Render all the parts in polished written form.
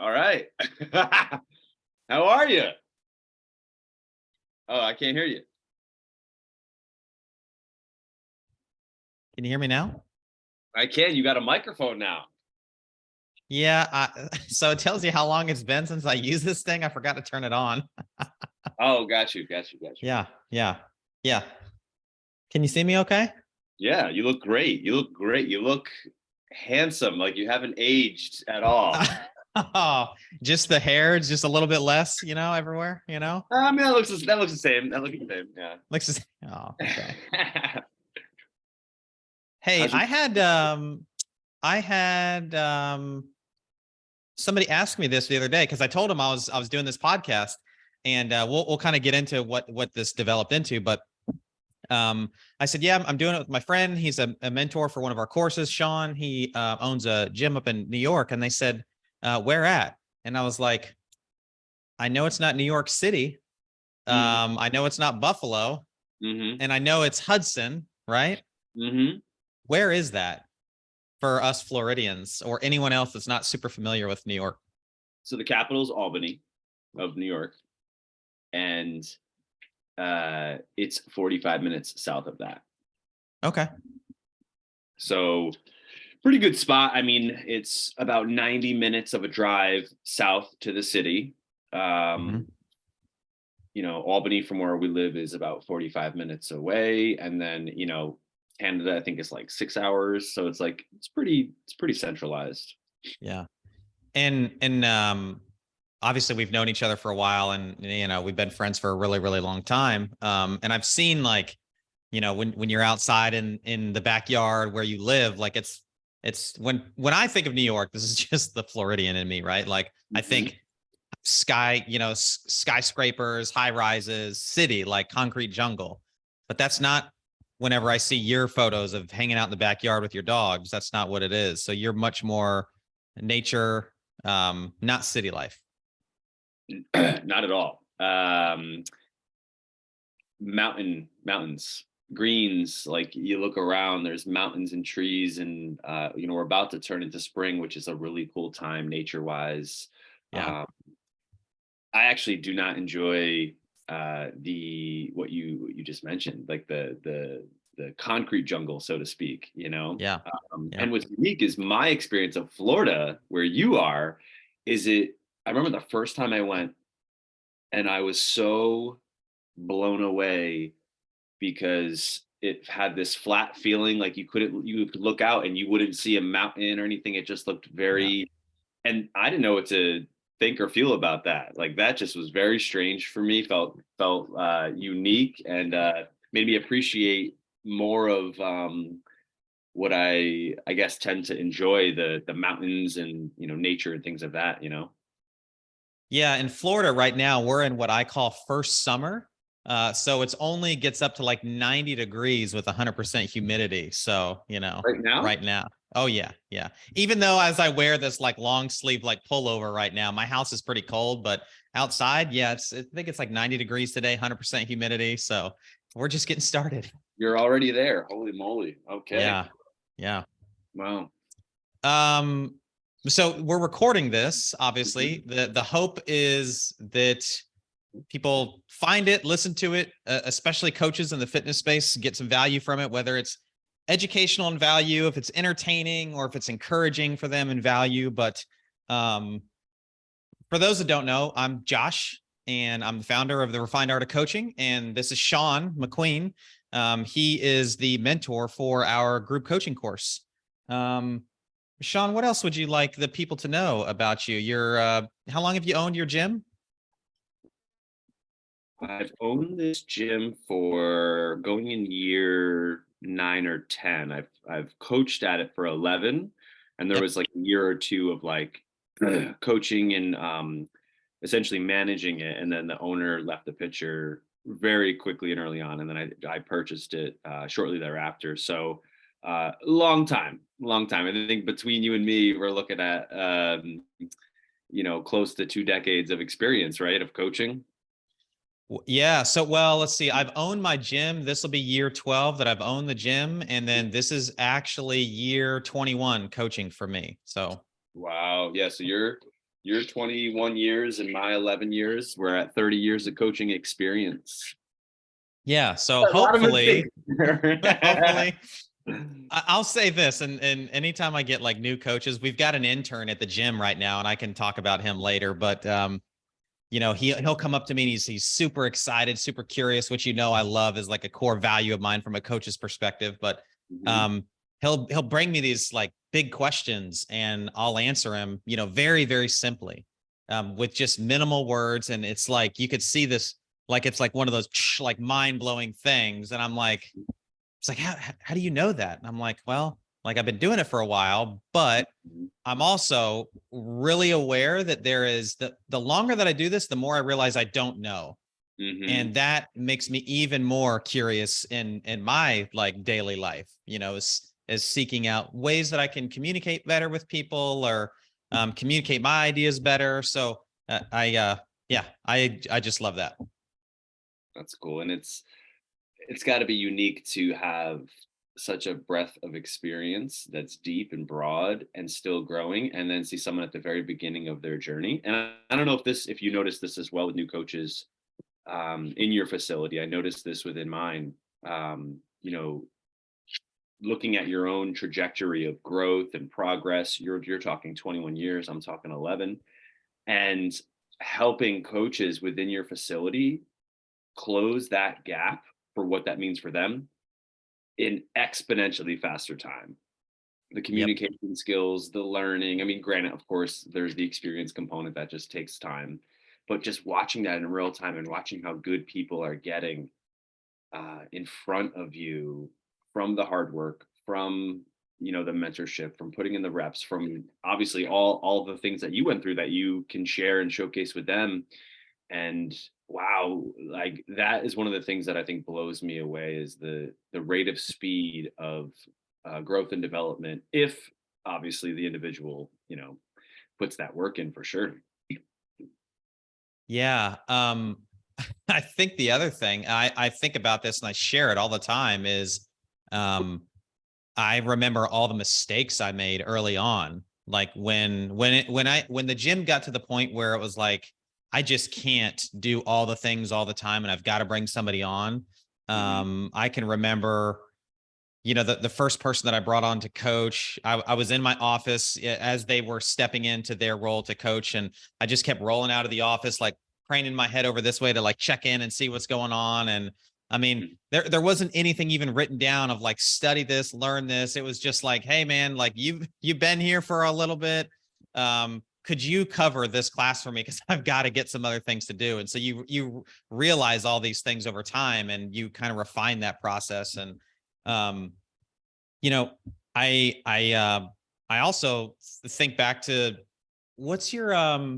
All right. How are you? Oh, I can't hear you. Can you hear me now? I can. You got a microphone now. Yeah. So it tells you how long it's been since I used this thing. I forgot to turn it on. Oh, got you. Yeah. Can you see me okay? Yeah, you look great. You look handsome. Like you haven't aged at all. Oh, just the hair is just a little bit less, everywhere, I mean, that looks the same. That looks the same. Yeah. Looks the same. Oh, okay. Hey, How's your- I had somebody ask me this the other day because I told him I was doing this podcast, and we'll kind of get into what this developed into. But I said, yeah, I'm doing it with my friend. He's a mentor for one of our courses, Shawn. He owns a gym up in New York, and they said, where at? And I was like, I know it's not New York City. I know it's not Buffalo, and I know it's Hudson, right? Where is that for us Floridians or anyone else that's not super familiar with New York? So the capital is Albany of New York, and it's 45 minutes south of that. Okay. So pretty good spot. I mean, it's about 90 minutes of a drive south to the city. You know, Albany from where we live is about 45 minutes away. And then, you know, Canada, I think is like 6 hours. So it's like, it's pretty centralized. Yeah. And obviously we've known each other for a while, and we've been friends for a really, really long time. And I've seen, like, when you're outside in the backyard where you live, like it's when I think of New York, this is just the Floridian in me, right? Like I think skyscrapers, high rises, city, like concrete jungle. But that's not, whenever I see your photos of hanging out in the backyard with your dogs, that's not what it is. So you're much more nature, not city life. Not at all. Mountains, greens, like you look around, there's mountains and trees, and we're about to turn into spring, which is a really cool time nature wise. Yeah. I actually do not enjoy the what you just mentioned, like the concrete jungle, so to speak. Yeah. And what's unique is my experience of Florida, where you are. I remember the first time I went, and I was so blown away because it had this flat feeling, like you could look out and you wouldn't see a mountain or anything. It just looked very, and I didn't know what to think or feel about that. Like that just was very strange for me. Felt unique, and made me appreciate more of what I guess tend to enjoy, the mountains and nature and things of that. Yeah. In Florida right now, we're in what I call first summer. So it's only gets up to like 90 degrees with 100% humidity. So, right now. Oh yeah. Yeah. Even though as I wear this like long sleeve, like pullover right now, my house is pretty cold, but outside, yeah, I think it's like 90 degrees today, 100% humidity. So we're just getting started. You're already there. Holy moly. Okay. Yeah. Yeah. Wow. So we're recording this, obviously. The hope is that people find it, listen to it, especially coaches in the fitness space, get some value from it, whether it's educational and value, if it's entertaining, or if it's encouraging for them and value. But for those that don't know, I'm Josh, and I'm the founder of the Refined Art of Coaching. And this is Shawn McQueen. He is the mentor for our group coaching course. Shawn, what else would you like the people to know about you? How long have you owned your gym? I've owned this gym for going in year 9 or 10. I've coached at it for 11, and there was like a year or two of like coaching and essentially managing it, and then the owner left the picture very quickly and early on, and then I purchased it shortly thereafter. So long time. I think between you and me, we're looking at close to 2 decades of experience, right, of coaching. Yeah. So, well, let's see. I've owned my gym. This will be year 12 that I've owned the gym. And then this is actually year 21 coaching for me. So, wow. Yeah. So Your 21 years and my 11 years. We're at 30 years of coaching experience. Yeah. So A lot of hopefully, mistakes. hopefully, I'll say this, and anytime I get like new coaches, we've got an intern at the gym right now, and I can talk about him later. But he'll come up to me and he's super excited, super curious, which I love is like a core value of mine from a coach's perspective. But Mhm. um, he'll bring me these like big questions, and I'll answer him, very very simply, with just minimal words, and it's like you could see this, like it's like one of those like mind blowing things, and I'm like, it's like, how do you know that? And I'm like, well, like I've been doing it for a while, but I'm also really aware that there is the longer that I do this, the more I realize I don't know. Mhm. And that makes me even more curious in my like daily life, as seeking out ways that I can communicate better with people, or communicate my ideas better. So yeah, I just love that. That's cool. And it's got to be unique to have such a breadth of experience that's deep and broad and still growing, and then see someone at the very beginning of their journey. And I don't know if you notice this as well with new coaches in your facility. I noticed this within mine. You know, looking at your own trajectory of growth and progress. You're talking 21 years. I'm talking 11, and helping coaches within your facility close that gap for what that means for them in exponentially faster time. The Yep. communication skills, the learning. I mean, granted, of course, there's the experience component that just takes time, but just watching that in real time and watching how good people are getting in front of you from the hard work, from the mentorship, from putting in the reps, from obviously all the things that you went through that you can share and showcase with them. And wow, like that is one of the things that I think blows me away is the rate of speed of growth and development, if obviously the individual puts that work in for sure. Yeah. I think the other thing I think about this and I share it all the time is, um, I remember all the mistakes I made early on. Like when the gym got to the point where it was like, I just can't do all the things all the time and I've got to bring somebody on. Mhm. I can remember, the first person that I brought on to coach, I was in my office as they were stepping into their role to coach. And I just kept rolling out of the office, like craning my head over this way to like check in and see what's going on. And I mean, Mhm. there wasn't anything even written down of like, study this, learn this. It was just like, hey man, like you've been here for a little bit. Could you cover this class for me? Because I've got to get some other things to do. And so you realize all these things over time and you kind of refine that process. And um, you know, I also think back to, what's your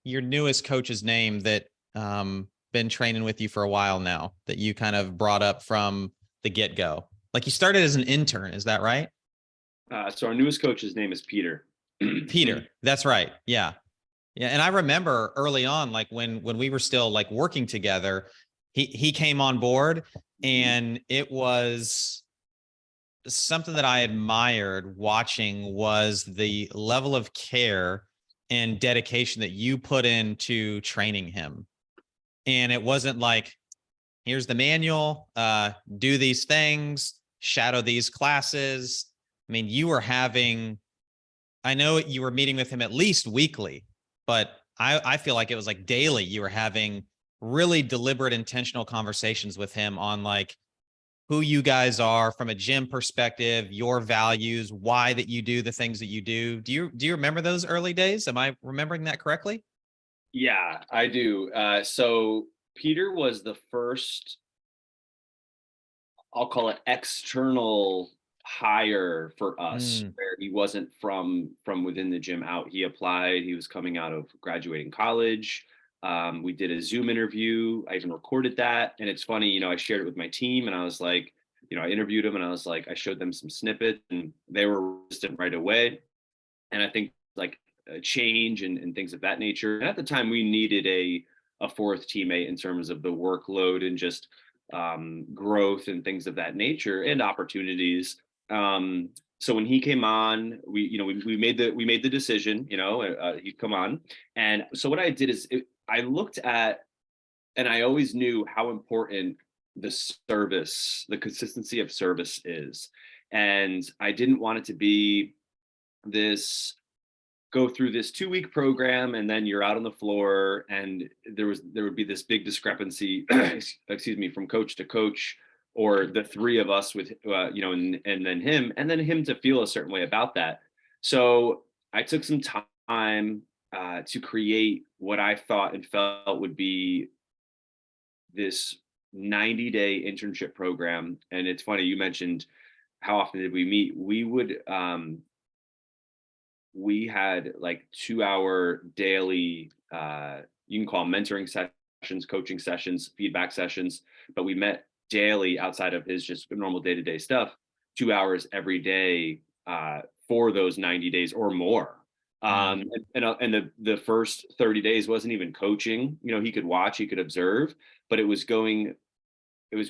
newest coach's name that been training with you for a while now, that you kind of brought up from the get-go? Like you started as an intern, is that right? So our newest coach's name is Peter. Peter. That's right. Yeah. Yeah. And I remember early on, like when we were still like working together, he came on board, and it was something that I admired watching, was the level of care and dedication that you put into training him. And it wasn't like, here's the manual, do these things, shadow these classes. I mean, I know you were meeting with him at least weekly, but I feel like it was like daily. You were having really deliberate, intentional conversations with him on like who you guys are from a gym perspective, your values, why that you do the things that you do. Do you remember those early days? Am I remembering that correctly? Yeah, I do. So Peter was the first, I'll call it external hire for us, Mm, where he wasn't from within the gym out. He applied. He was coming out of graduating college. We did a Zoom interview. I even recorded that, and it's funny. I shared it with my team, and I was like, I interviewed him, and I was like, I showed them some snippets, and they were resistant right away. And I think like a change and things of that nature. And at the time, we needed a fourth teammate in terms of the workload and just growth and things of that nature and opportunities. So when he came on, we made the decision, he'd come on. And so what I did is I looked at, and I always knew how important the consistency of service is. And I didn't want it to be this go through this 2-week program and then you're out on the floor, and there would be this big discrepancy excuse me, from coach to coach, or the three of us with and then him to feel a certain way about that. So I took some time to create what I thought and felt would be this 90-day internship program. And it's funny, you mentioned how often did we meet. We had like 2-hour daily, you can call them mentoring sessions, coaching sessions, feedback sessions, but we met daily outside of his just normal day-to-day stuff, 2 hours every day, for those 90 days or more. Mm. And the first 30 days wasn't even coaching. He could watch, he could observe, but it was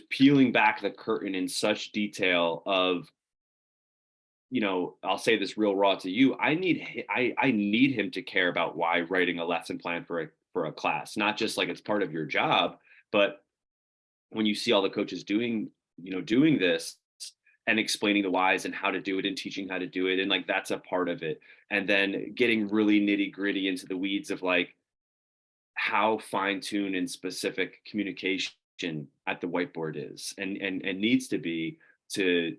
peeling back the curtain in such detail of, I'll say this real raw to you. I need him to care about why writing a lesson plan for a class, not just like it's part of your job, but when you see all the coaches doing this and explaining the whys and how to do it and teaching how to do it, and like that's a part of it. And then getting really nitty gritty into the weeds of like how fine tuned and specific communication at the whiteboard is and needs to be, to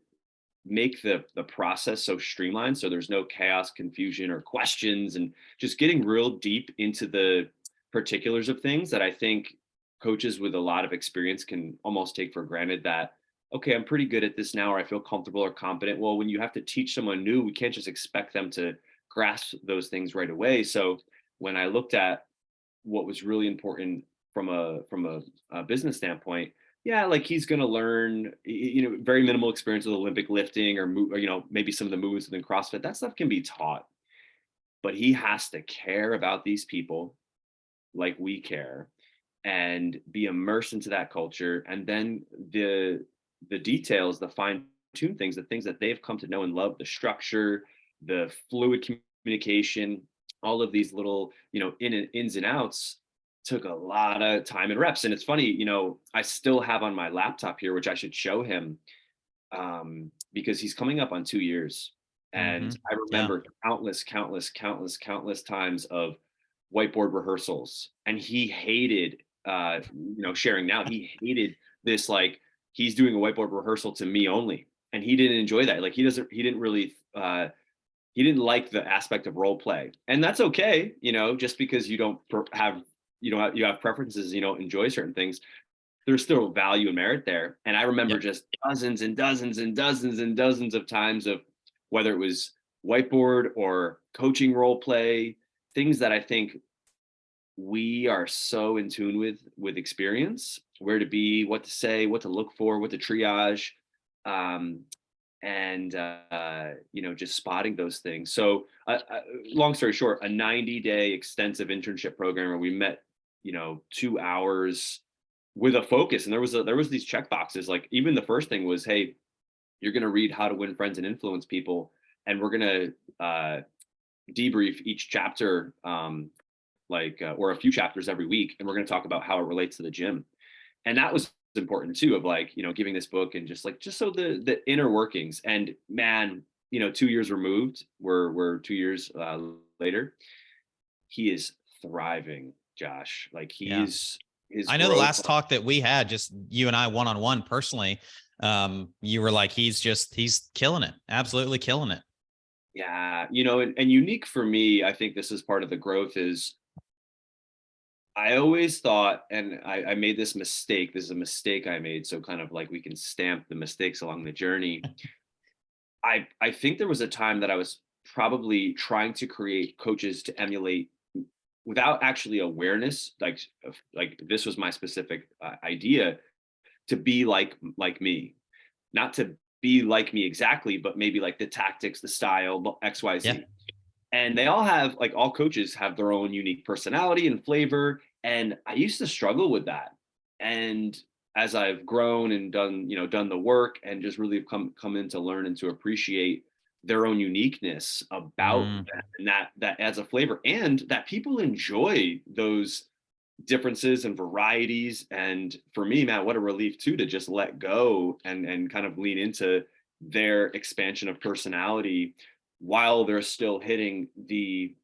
make the process so streamlined so there's no chaos, confusion, or questions, and just getting real deep into the particulars of things that I think coaches with a lot of experience can almost take for granted. That, okay, I'm pretty good at this now, or I feel comfortable or competent. Well, when you have to teach someone new, we can't just expect them to grasp those things right away. So when I looked at what was really important from a business standpoint, yeah, like he's going to learn, very minimal experience with Olympic lifting, or maybe some of the movements within CrossFit. That stuff can be taught, but he has to care about these people like we care, and be immersed into that culture. And then the details, the fine tuned things, the things that they've come to know and love, the structure, the fluid communication, all of these little, ins and outs, took a lot of time and reps. And it's funny, I still have on my laptop here, which I should show him, because he's coming up on 2 years. Hmm. And I Yeah. remember countless times of whiteboard rehearsals. And he hated, sharing now, he hated this, like, he's doing a whiteboard rehearsal to me only. And he didn't enjoy that. Like, he didn't really, he didn't like the aspect of role play. And that's okay. Just because you don't have, you have preferences, you don't enjoy certain things, there's still value and merit there. And I remember Yep. just dozens and dozens and dozens and dozens of times of, whether it was whiteboard or coaching role play, things that I think we are so in tune with experience, where to be, what to say, what to look for, what to triage, um, and just spotting those things. So long story short, a 90-day extensive internship program where we met, 2 hours with a focus. And there was these check boxes. Like, even the first thing was, hey, you're going to read How to Win Friends and Influence People, and we're going to debrief each chapter, or a few chapters every week, and we're going to talk about how it relates to the gym. And that was important too, of like, giving this book, and just so the inner workings. And man, 2 years removed, we're 2 years later, he is thriving, Josh. Like, Yeah. his I know the growth. last talk that we had, just you and I one-on-one personally, you were like, he's killing it. Absolutely killing it. Yeah. And unique for me, I think this is part of the growth, is I always thought, and I made this mistake. This is a mistake I made. So kind of like we can stamp the mistakes along the journey. I think there was a time that I was probably trying to create coaches to emulate, without actually awareness, like this was my specific idea, to be like me, not to be like me exactly, but maybe like the tactics, the style, Yeah. XYZ. And they all have, like, all coaches have their own unique personality and flavor. And I used to struggle with that. And as I've grown and done the work, and just really come in to learn and to appreciate their own uniqueness about Mm. them, and that adds a flavor, and that people enjoy those differences and varieties. And for me, Matt, what a relief too to just let go and kind of lean into their expansion of personality while they're still hitting the,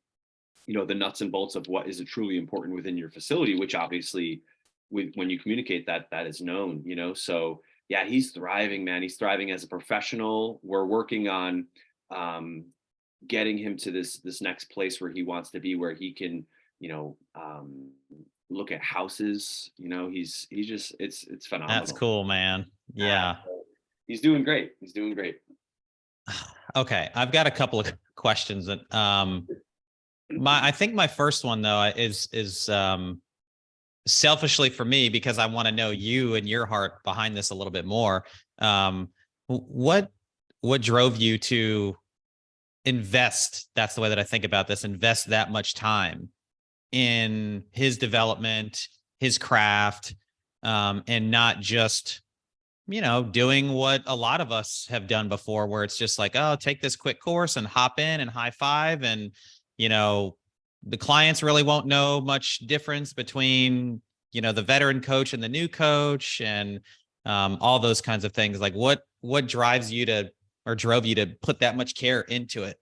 the nuts and bolts of what is truly important within your facility, which obviously when you communicate that, that is known, so yeah, he's thriving, man. He's thriving as a professional. We're working on um getting him to this next place where he wants to be, where he can, you know um look at houses. He's just, it's That's phenomenal. cool, man. Yeah. So he's doing great. He's doing great. Okay. I've got a couple of questions that, I think my first one though is selfishly for me, because I want to know you and your heart behind this a little bit more. Um, what drove you to invest? That's the way that I think about this. Invest that much time in his development, his craft, and not just doing what a lot of us have done before, where it's just like, oh, take this quick course and hop in and high five. And, you know, the clients really won't know much difference between, the veteran coach and the new coach, and all those kinds of things. Like what drives you to, or drove you to put that much care into it?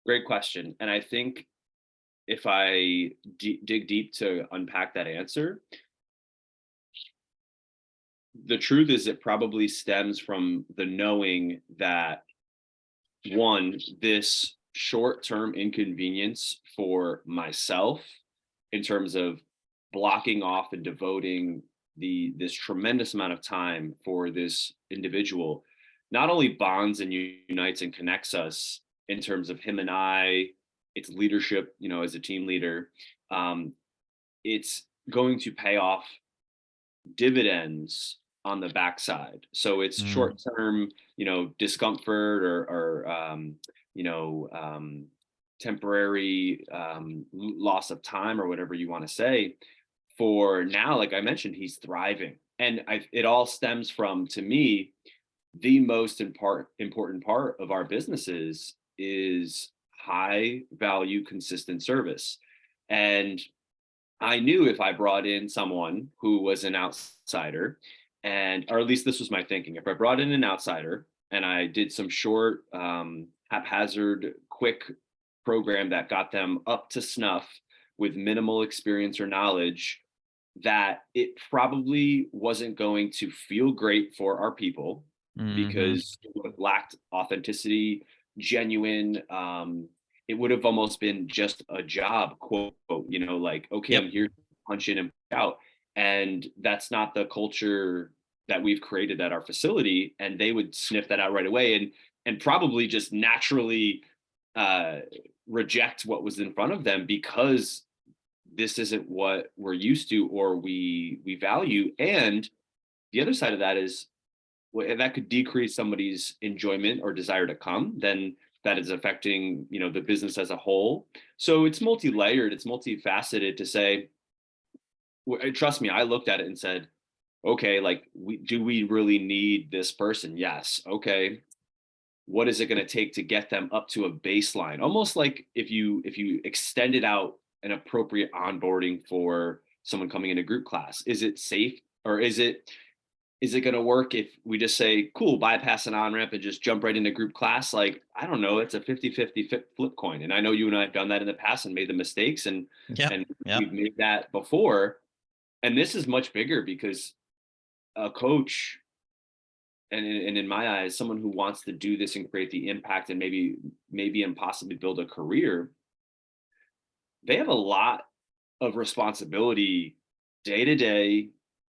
Great question. And I think if I dig deep to unpack that answer, the truth is it probably stems from the knowing that, one, this short-term inconvenience for myself in terms of blocking off and devoting this tremendous amount of time for this individual not only bonds and unites and connects us in terms of him and I, its leadership, as a team leader. um, it's going to pay off dividends on the backside. So it's Mm, short term, discomfort or you know, um, temporary loss of time or whatever you want to say. For now, like I mentioned, he's thriving, and it all stems from, to me, the most important part of our businesses is high value, consistent service. And I knew if I brought in someone who was an outsider, and or at least this was my thinking, if I brought in an outsider and I did some short, haphazard, quick program that got them up to snuff with minimal experience or knowledge, that it probably wasn't going to feel great for our people mm-hmm. because it would have lacked authenticity, genuine. It would have almost been just a job, quote, like, okay, I'm Yep. here to punch in and punch out. And that's not the culture that we've created at our facility. And they would sniff that out right away and probably just naturally uh, reject what was in front of them because this isn't what we're used to or we value. And the other side of that is, well, that could decrease somebody's enjoyment or desire to come, then that is affecting, the business as a whole. So it's multi-layered, it's multifaceted to say, trust me, I looked at it and said, okay, like, do we really need this person? Yes. Okay, what is it going to take to get them up to a baseline, almost like if you extended out an appropriate onboarding for someone coming into group class. Is it safe, or is it going to work if we just say, cool, bypass an on ramp and just jump right into group class? Like, I don't know. It's a 50-50 flip coin. And I know you and I have done that in the past and made the mistakes, and Yep. Yep. we've made that before. And this is much bigger because a coach, and in my eyes, someone who wants to do this and create the impact and maybe and possibly build a career, they have a lot of responsibility day to day,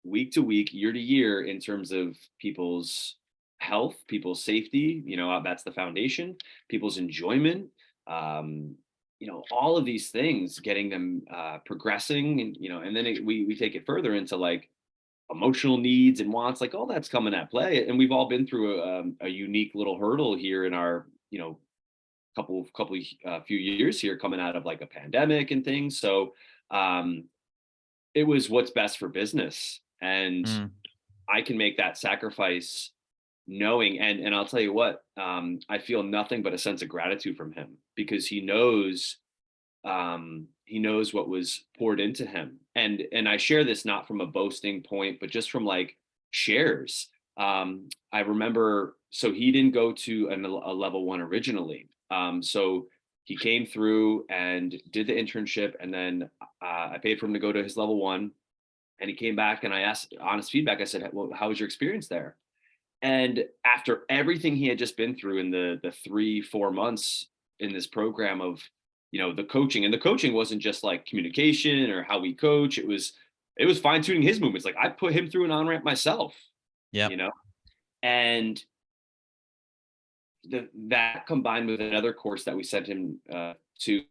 week to week, year to year, in terms of people's health, people's safety. That's the foundation. People's enjoyment. All of these things, getting them progressing, and then we take it further into like emotional needs and wants, like all that's coming at play. And we've all been through a unique little hurdle here in our, few years here, coming out of like a pandemic and things. So um, it was what's best for business, and Mm, I can make that sacrifice knowing, and I'll tell you what, I feel nothing but a sense of gratitude from him, because he knows what was poured into him. And I share this not from a boasting point, but just from like shares. I remember, so he didn't go to a level one originally. So he came through and did the internship, and then I paid for him to go to his level one. And he came back, and I asked honest feedback. I said, well, how was your experience there? And after everything he had just been through in the 3-4 months in this program of, the coaching, and the coaching wasn't just like communication or how we coach. It was fine tuning his movements. Like I put him through an on ramp myself, you Yep. know, and that combined with another course that we sent him to,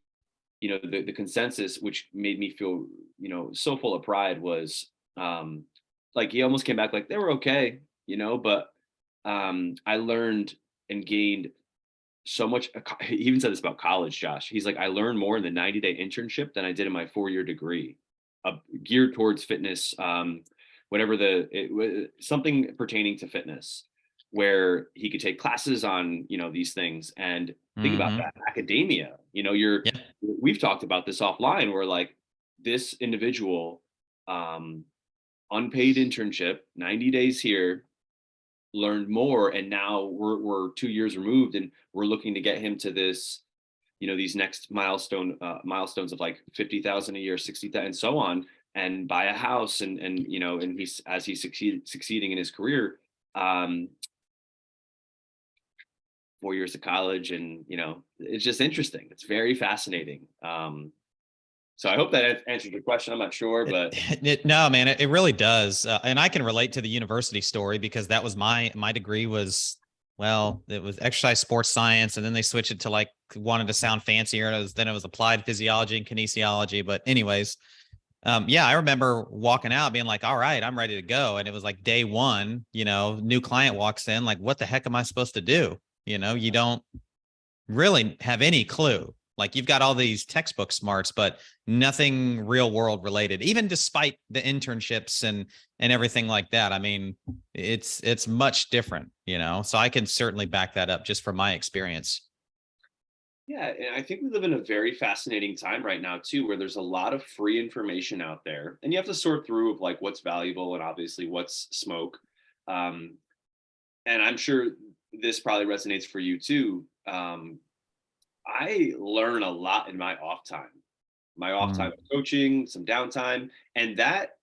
the consensus, which made me feel, so full of pride, was like he almost came back like they were okay, but I learned and gained so much. He even said this about college, Josh. He's like, I learned more in the 90-day internship than I did in my 4-year degree, geared towards fitness, whatever something pertaining to fitness, where he could take classes on, these things. And think about Mm-hmm. that, academia, Yeah. we've talked about this offline, where like this individual, um, unpaid internship, 90 days here, learned more, and now we're 2 years removed, and we're looking to get him to this, these next milestones of like 50,000 a year, 60,000, and so on, and buy a house, and he's, as he's succeeding in his career, um 4 years of college, and it's just interesting. It's very fascinating. So I hope that answered your question. I'm not sure, but No, man, it really does. And I can relate to the university story because that was my degree was, well, it was exercise sports science. And then they switched it to like, wanted to sound fancier. Then it was applied physiology and kinesiology. But anyways, yeah, I remember walking out being like, all right, I'm ready to go. And it was like day one, new client walks in, like, what the heck am I supposed to do? You don't really have any clue. Like you've got all these textbook smarts, but nothing real world related, even despite the internships and everything like that. I mean, it's much different, so I can certainly back that up just from my experience. yeah, and I think we live in a very fascinating time right now too, where there's a lot of free information out there, and you have to sort through of like what's valuable and obviously what's smoke. Um, and I'm sure this probably resonates for you too. I learn a lot in my off time. My off time Mm, of coaching, some downtime, and that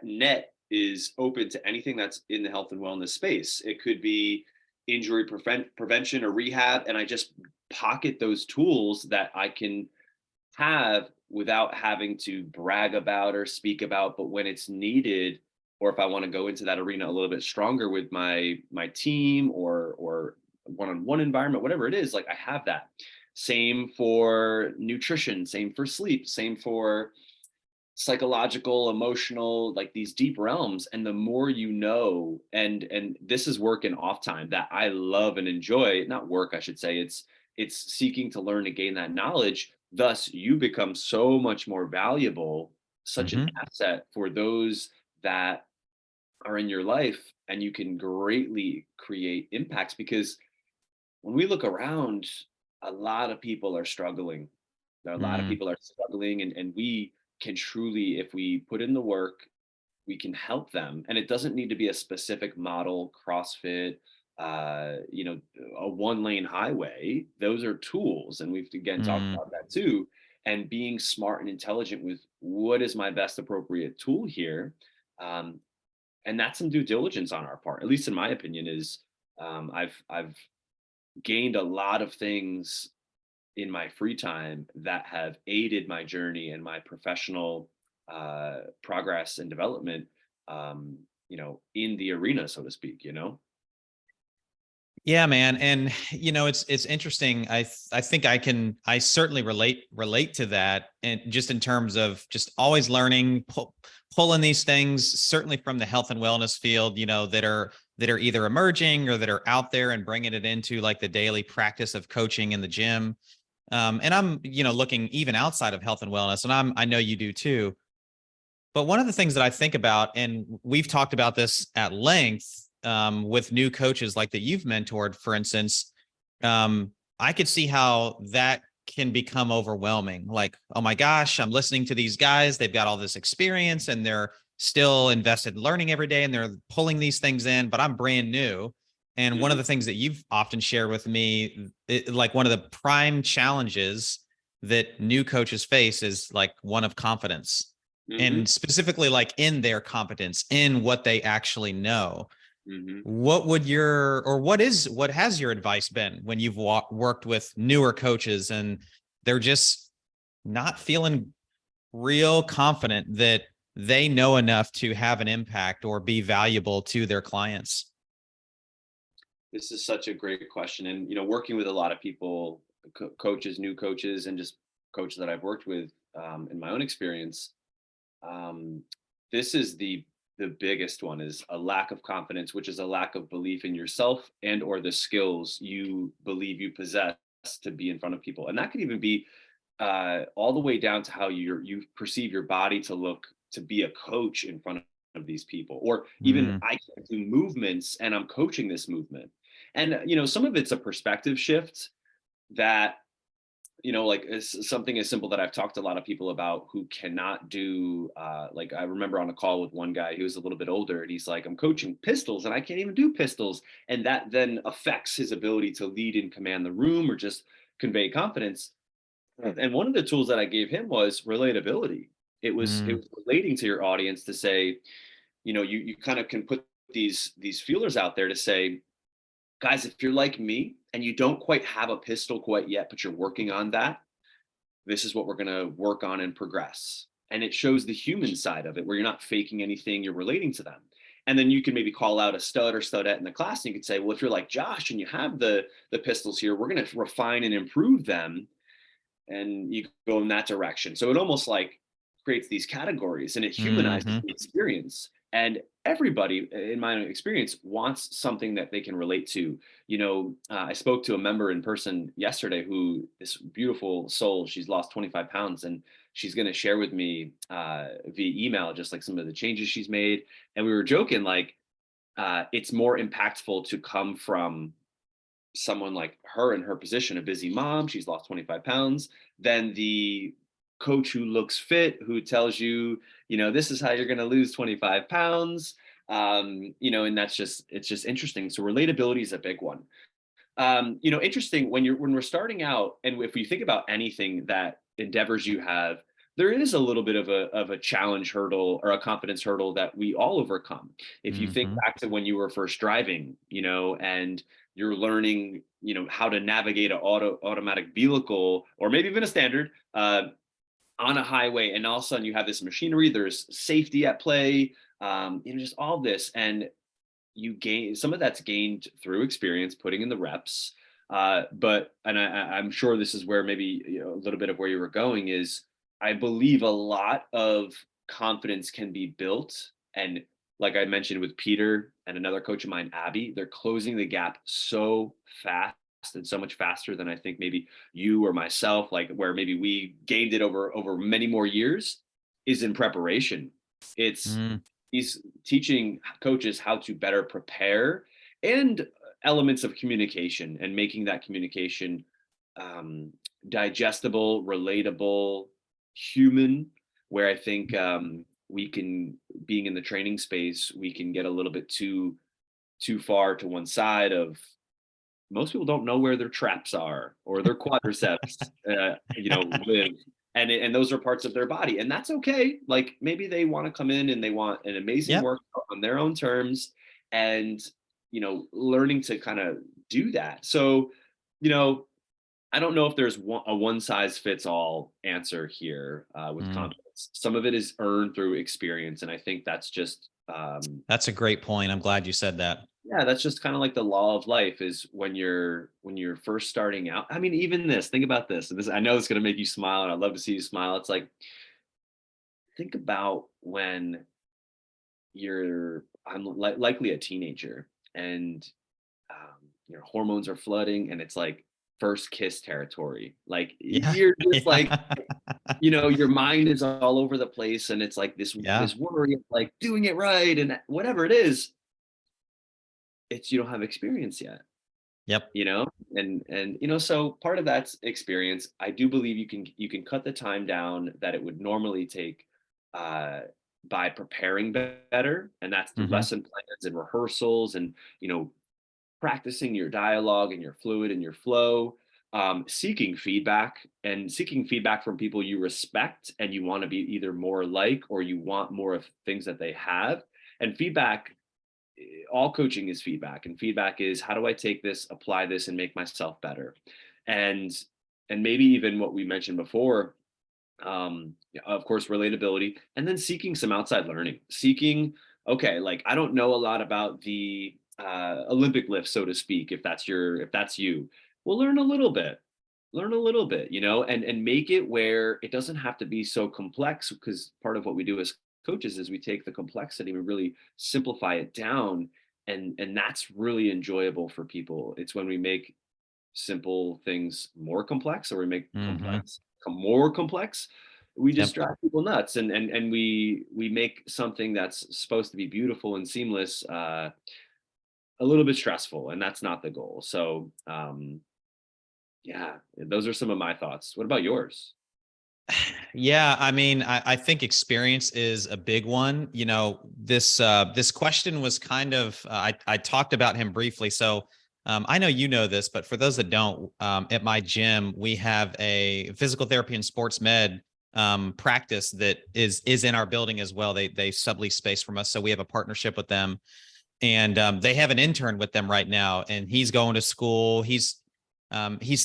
net is open to anything that's in the health and wellness space. It could be injury prevention or rehab, and I just pocket those tools that I can have without having to brag about or speak about. But when it's needed, or if I want to go into that arena a little bit stronger with my team, or one-on-one environment, whatever it is, like I have that. Same for nutrition, same for sleep, same for psychological, emotional, like these deep realms. And the more and this is work and off time that I love and enjoy. Not work, I should say. It's seeking to learn to gain that knowledge. Thus you become so much more valuable, such an mm-hmm. asset for those that are in your life, and you can greatly create impacts, because when we look around, a lot of people are struggling. There are a lot of Mm, people are struggling, and we can truly, if we put in the work, we can help them. And it doesn't need to be a specific model, CrossFit, a one lane highway. Those are tools. And we've again talked mm. about that too. And being smart and intelligent with what is my best appropriate tool here. Um, and that's some due diligence on our part, at least in my opinion, is I've gained a lot of things in my free time that have aided my journey and my professional progress and development, in the arena, so to speak. Yeah, man. And it's interesting. I think I certainly relate to that. And just in terms of just always learning, pulling these things, certainly from the health and wellness field, that are either emerging or that are out there, and bringing it into like the daily practice of coaching in the gym. And I'm, looking even outside of health and wellness, and I know you do too. But one of the things that I think about, and we've talked about this at length, with new coaches like that you've mentored, for instance, I could see how that can become overwhelming. Like, oh my gosh, I'm listening to these guys. They've got all this experience and they're still invested in learning every day and they're pulling these things in, but I'm brand new. And one of the things that you've often shared with me, like one of the prime challenges that new coaches face is like one of confidence, Mm-hmm. and specifically like in their competence, in what they actually know. Mm-hmm. What would what has your advice been when you've worked with newer coaches and they're just not feeling real confident that they know enough to have an impact or be valuable to their clients? This is such a great question. And, working with a lot of people, coaches, new coaches, and just coaches that I've worked with in my own experience, um, this is the biggest one is a lack of confidence, which is a lack of belief in yourself and or the skills you believe you possess to be in front of people. And that could even be all the way down to how you perceive your body to look to be a coach in front of these people, or even Mm, I can't do movements and I'm coaching this movement. And some of it's a perspective shift that like something as simple that I've talked to a lot of people about who cannot do like I remember on a call with one guy who was a little bit older and he's like, I'm coaching pistols and I can't even do pistols. And that then affects his ability to lead and command the room or just convey confidence. And one of the tools that I gave him was relatability. It mm, was relating to your audience to say, you kind of can put these feelers out there to say, guys, if you're like me and you don't quite have a pistol quite yet, but you're working on that, this is what we're going to work on and progress. And it shows the human side of it where you're not faking anything, you're relating to them. And then you can maybe call out a stud or studette in the class and you could say, well, if you're like Josh and you have the pistols here, we're going to refine and improve them, and you go in that direction. So it almost like creates these categories and it humanizes mhm. the experience. And everybody, in my experience, wants something that they can relate to. I spoke to a member in person yesterday who, this beautiful soul, she's lost 25 pounds and she's going to share with me via email just like some of the changes she's made. And we were joking, like, it's more impactful to come from someone like her in her position, a busy mom, she's lost 25 pounds, than the coach who looks fit, who tells you, this is how you're going to lose 25 pounds. And it's just interesting. So relatability is a big one. Interesting when we're starting out, and if we think about anything that endeavors you have, there is a little bit of a challenge hurdle or a confidence hurdle that we all overcome. If you think Mhm. back to when you were first driving, and you're learning, how to navigate an automatic vehicle or maybe even a standard on a highway, and all of a sudden you have this machinery, there's safety at play, just all this, and you gain some of that's gained through experience, putting in the reps. I'm sure this is where maybe a little bit of where you were going is. I believe a lot of confidence can be built, and like I mentioned with Peter and another coach of mine, Abby, they're closing the gap so fast and so much faster than I think maybe you or myself, like where maybe we gained it over many more years, is in preparation. It's Mm. he's teaching coaches how to better prepare and elements of communication and making that communication um, digestible, relatable, human. Where I think we can, being in the training space, we can get a little bit too far to one side of most people don't know where their traps are or their quadriceps, live. And those are parts of their body. And that's okay. Like maybe they want to come in and they want an amazing Yep. workout on their own terms and, learning to kind of do that. So, you know, I don't know if there's a one size fits all answer here with Mm. confidence. Some of it is earned through experience. And I think that's just, That's a great point. I'm glad you said that. yeah, that's just kind of like the law of life is when you're first starting out. I mean, even this, think about this. And this, I know it's going to make you smile and I'd love to see you smile. It's like, think about when likely a teenager and your hormones are flooding and it's like first kiss territory. Like Yeah. you're just like, Yeah. your mind is all over the place and it's like this Yeah. worry of like doing it right and whatever it is. it's you don't have experience yet, Yep. you know? And so part of that's experience. I do believe you can cut the time down that it would normally take uh by preparing better, and that's through Hmm. lesson plans and rehearsals and practicing your dialogue and your fluid and your flow, seeking feedback from people you respect and you want to be either more like, or you want more of things that they have. And feedback, all coaching is feedback, and feedback is, how do I take this, apply this, and make myself better? And and maybe even what we mentioned before, yeah, of course, relatability, and then seeking some outside learning, seeking, okay, like, I don't know a lot about the Olympic lift, so to speak. If that's you, well, learn a little bit, and make it where it doesn't have to be so complex, because part of what we do as coaches is we take the complexity and we really simplify it down. And that's really enjoyable for people. It's when we make simple things more complex, or we make Hmm. complex more complex, we just Yep. drive people nuts, and we make something that's supposed to be beautiful and seamless a little bit stressful, and that's not the goal. So yeah, those are some of my thoughts. What about yours? Yeah, I mean, I think experience is a big one. This question was kind of I talked about him briefly. So I know you know this, but for those that don't, at my gym we have a physical therapy and sports med practice that is in our building as well. They sublease space from us, so we have a partnership with them, and they have an intern with them right now, and he's going to school. He's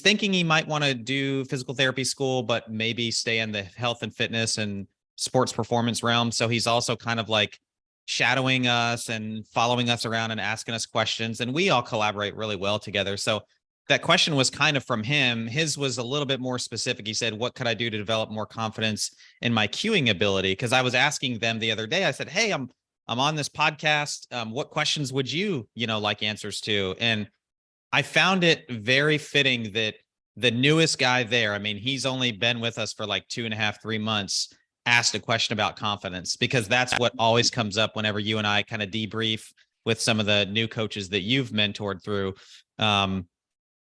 thinking he might want to do physical therapy school, but maybe stay in the health and fitness and sports performance realm. So he's also kind of like shadowing us and following us around and asking us questions. And we all collaborate really well together. So that question was kind of from him. His was a little bit more specific. He said, "What could I do to develop more confidence in my cueing ability?" Because I was asking them the other day, I said, "Hey, I'm on this podcast. What questions would you like answers to?" And I found it very fitting that the newest guy there, I mean, he's only been with us for like 2.5, 3 months, asked a question about confidence, because that's what always comes up whenever you and I kind of debrief with some of the new coaches that you've mentored through. Um,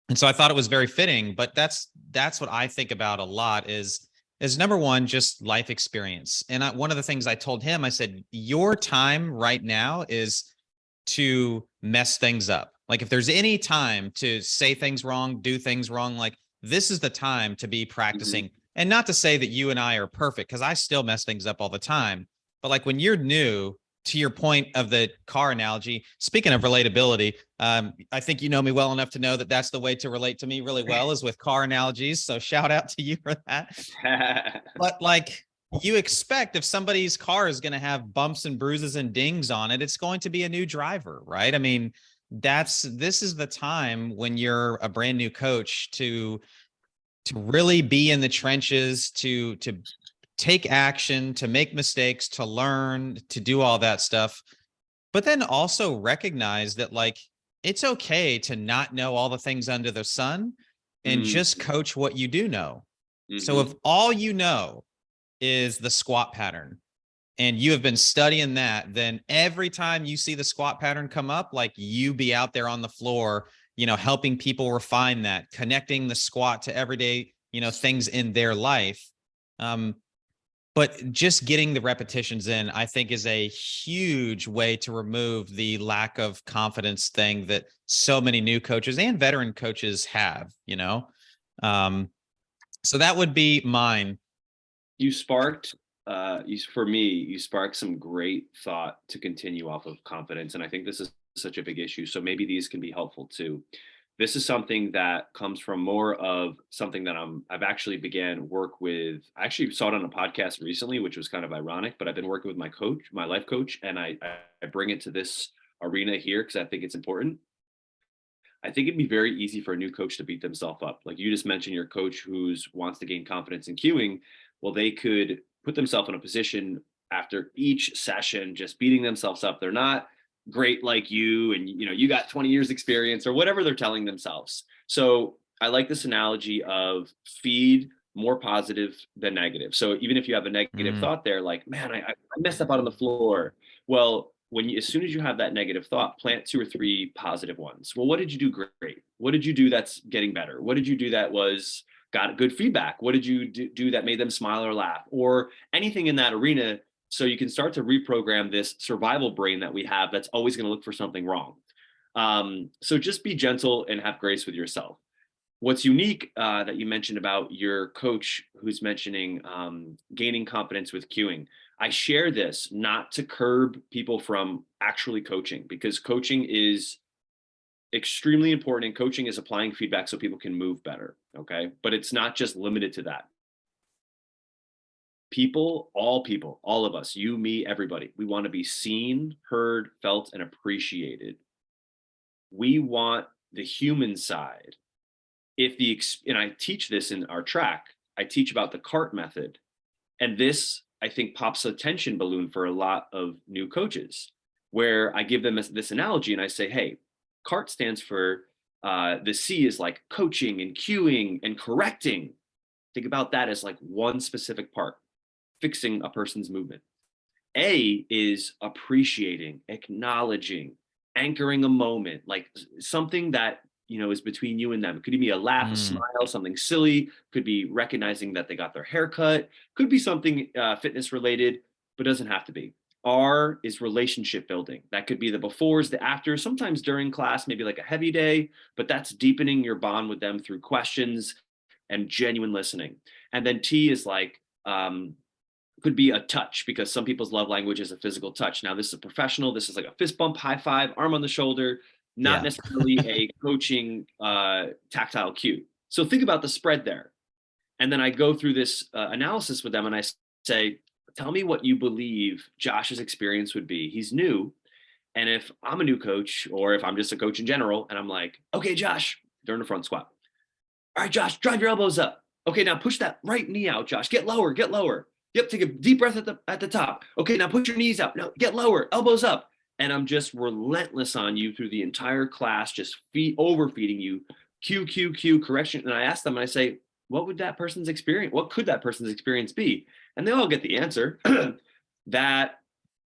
and so I thought it was very fitting, but that's what I think about a lot is number one, just life experience. And one of the things I told him, I said, your time right now is to mess things up. Like if there's any time to say things wrong, do things wrong, like this is the time to be Hmm. practicing. And not to say that you and I are perfect, because I still mess things up all the time. But like when you're new, to your point of the car analogy, speaking of relatability, I think you know me well enough to know that that's the way to relate to me really well, is with car analogies. So shout out to you for that. But like you expect, if somebody's car is going to have bumps and bruises and dings on it, it's going to be a new driver, right? I mean, this is the time when you're a brand new coach to really be in the trenches, to take action, to make mistakes, to learn, to do all that stuff. But then also recognize that like it's okay to not know all the things under the sun, and just coach what you do know. So if Mm-hmm. all you know is the squat pattern and you have been studying that, then every time you see the squat pattern come up, like you be out there on the floor, helping people refine that, connecting the squat to everyday, things in their life. Um, but just getting the repetitions in, I think, is a huge way to remove the lack of confidence thing that so many new coaches and veteran coaches have. Um, so that would be mine. You sparked for me, you sparked some great thought to continue off of confidence, and I think this is such a big issue, so maybe these can be helpful too. This is something that comes from more of something that I've actually began work with. I actually saw it on a podcast recently, which was kind of ironic, but I've been working with my coach, my life coach, and I bring it to this arena here because I think it's important. I think it'd be very easy for a new coach to beat themselves up. Like you just mentioned, your coach who's wants to gain confidence in queuing. Well, they could put themselves in a position after each session, just beating themselves up. They're not great like you, and you got 20 years experience or whatever they're telling themselves. So I like this analogy of feed more positive than negative. So even if you have a negative Mm, thought there, like, man, I messed up out on the floor. Well, as soon as you have that negative thought, plant 2 or 3 positive ones. Well, what did you do great? What did you do that's getting better? What did you do that got good feedback? What did you do that made them smile or laugh, or anything in that arena? So you can start to reprogram this survival brain that we have that's always going to look for something wrong. So just be gentle and have grace with yourself. What's unique that you mentioned about your coach who's mentioning gaining confidence with cueing. I share this not to curb people from actually coaching, because coaching is extremely important, and coaching is applying feedback so people can move better. Okay. But it's not just limited to that. People, all of us, you, me, everybody, we want to be seen, heard, felt, and appreciated. We want the human side. And I teach this in our track, I teach about the CART method. And this, I think, pops a tension balloon for a lot of new coaches, where I give them this analogy and I say, hey, CART stands for the C is like coaching and cueing and correcting. Think about that as like one specific part, fixing a person's movement. A is appreciating, acknowledging, anchoring a moment, like something that is between you and them. It could be a laugh, a smile, something silly. Could be recognizing that they got their hair cut. Could be something fitness related, but doesn't have to be. R is relationship building. That could be the befores, the afters, sometimes during class, maybe like a heavy day, but that's deepening your bond with them through questions and genuine listening. And then T is like, could be a touch, because some people's love language is a physical touch. Now, this is a professional. This is like a fist bump, high five, arm on the shoulder, not necessarily a coaching tactile cue. So think about the spread there. And then I go through this analysis with them and I say, tell me what you believe Josh's experience would be. He's new. And if I'm a new coach, or if I'm just a coach in general, and I'm like, okay, Josh, during the front squat. All right, Josh, drive your elbows up. Okay, now push that right knee out, Josh. Get lower, get lower. Yep, take a deep breath at the top. Okay, now put your knees out. No, get lower, elbows up. And I'm just relentless on you through the entire class, just overfeeding you, cue, correction. And I ask them, and I say, what could that person's experience be? And they all get the answer that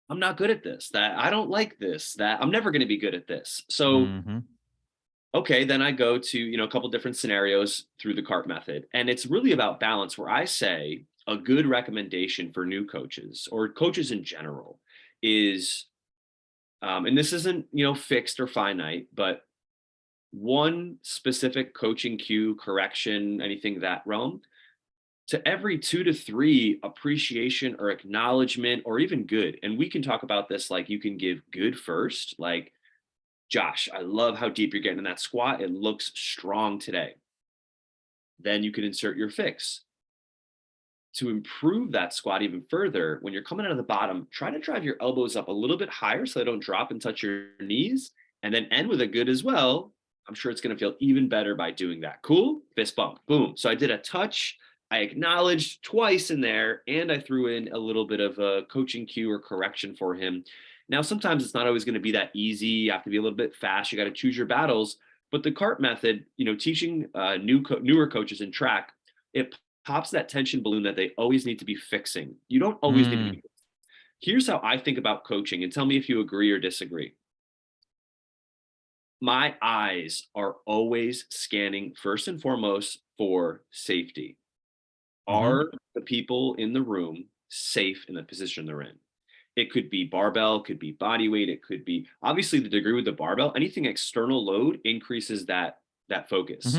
I'm not good at this, that I don't like this, that I'm never going to be good at this. So, okay, then I go to, a couple different scenarios through the CART method. And it's really about balance, where I say a good recommendation for new coaches or coaches in general is, and this isn't, fixed or finite, but one specific coaching cue, correction, anything that realm, to every 2 to 3 appreciation or acknowledgement or even good. And we can talk about this, like you can give good first, like, Josh, I love how deep you're getting in that squat. It looks strong today. Then you can insert your fix. To improve that squat even further, when you're coming out of the bottom, try to drive your elbows up a little bit higher so they don't drop and touch your knees, and then end with a good as well. I'm sure it's going to feel even better by doing that. Cool? Fist bump. Boom. So I did a touch. I acknowledged twice in there, and I threw in a little bit of a coaching cue or correction for him. Now, sometimes it's not always going to be that easy. You have to be a little bit fast. You got to choose your battles. But the CART method, teaching newer coaches in track, it pops that tension balloon that they always need to be fixing. You don't always need to be. Here's how I think about coaching, and tell me if you agree or disagree. My eyes are always scanning first and foremost for safety. Are the people in the room safe in the position they're in? It could be barbell, could be body weight, it could be obviously the degree with the barbell. Anything external load increases that focus.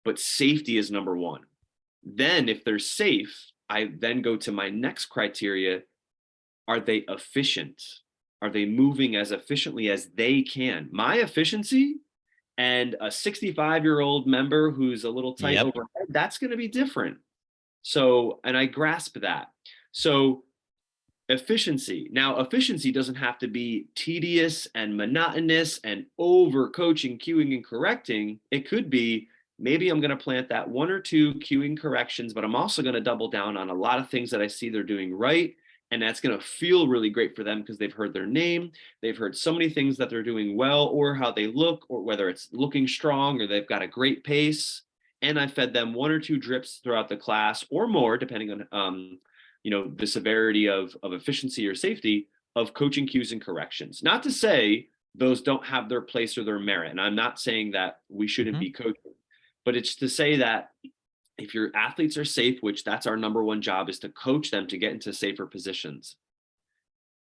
But safety is number one. Then if they're safe, I then go to my next criteria. Are they efficient? Are they moving as efficiently as they can? My efficiency and a 65-year-old member who's a little tight overhead, that's going to be different. So, and I grasp that. So efficiency. Now, efficiency doesn't have to be tedious and monotonous and over coaching, cueing, and correcting. It could be, maybe I'm going to plant that 1 or 2 cueing corrections, but I'm also going to double down on a lot of things that I see they're doing right. And that's going to feel really great for them because they've heard their name. They've heard so many things that they're doing well, or how they look, or whether it's looking strong or they've got a great pace. And I fed them 1 or 2 drips throughout the class, or more, depending on the severity of efficiency or safety, of coaching cues and corrections. Not to say those don't have their place or their merit. And I'm not saying that we shouldn't Mhm. be coaching, but it's to say that if your athletes are safe, which that's our number one job, is to coach them to get into safer positions,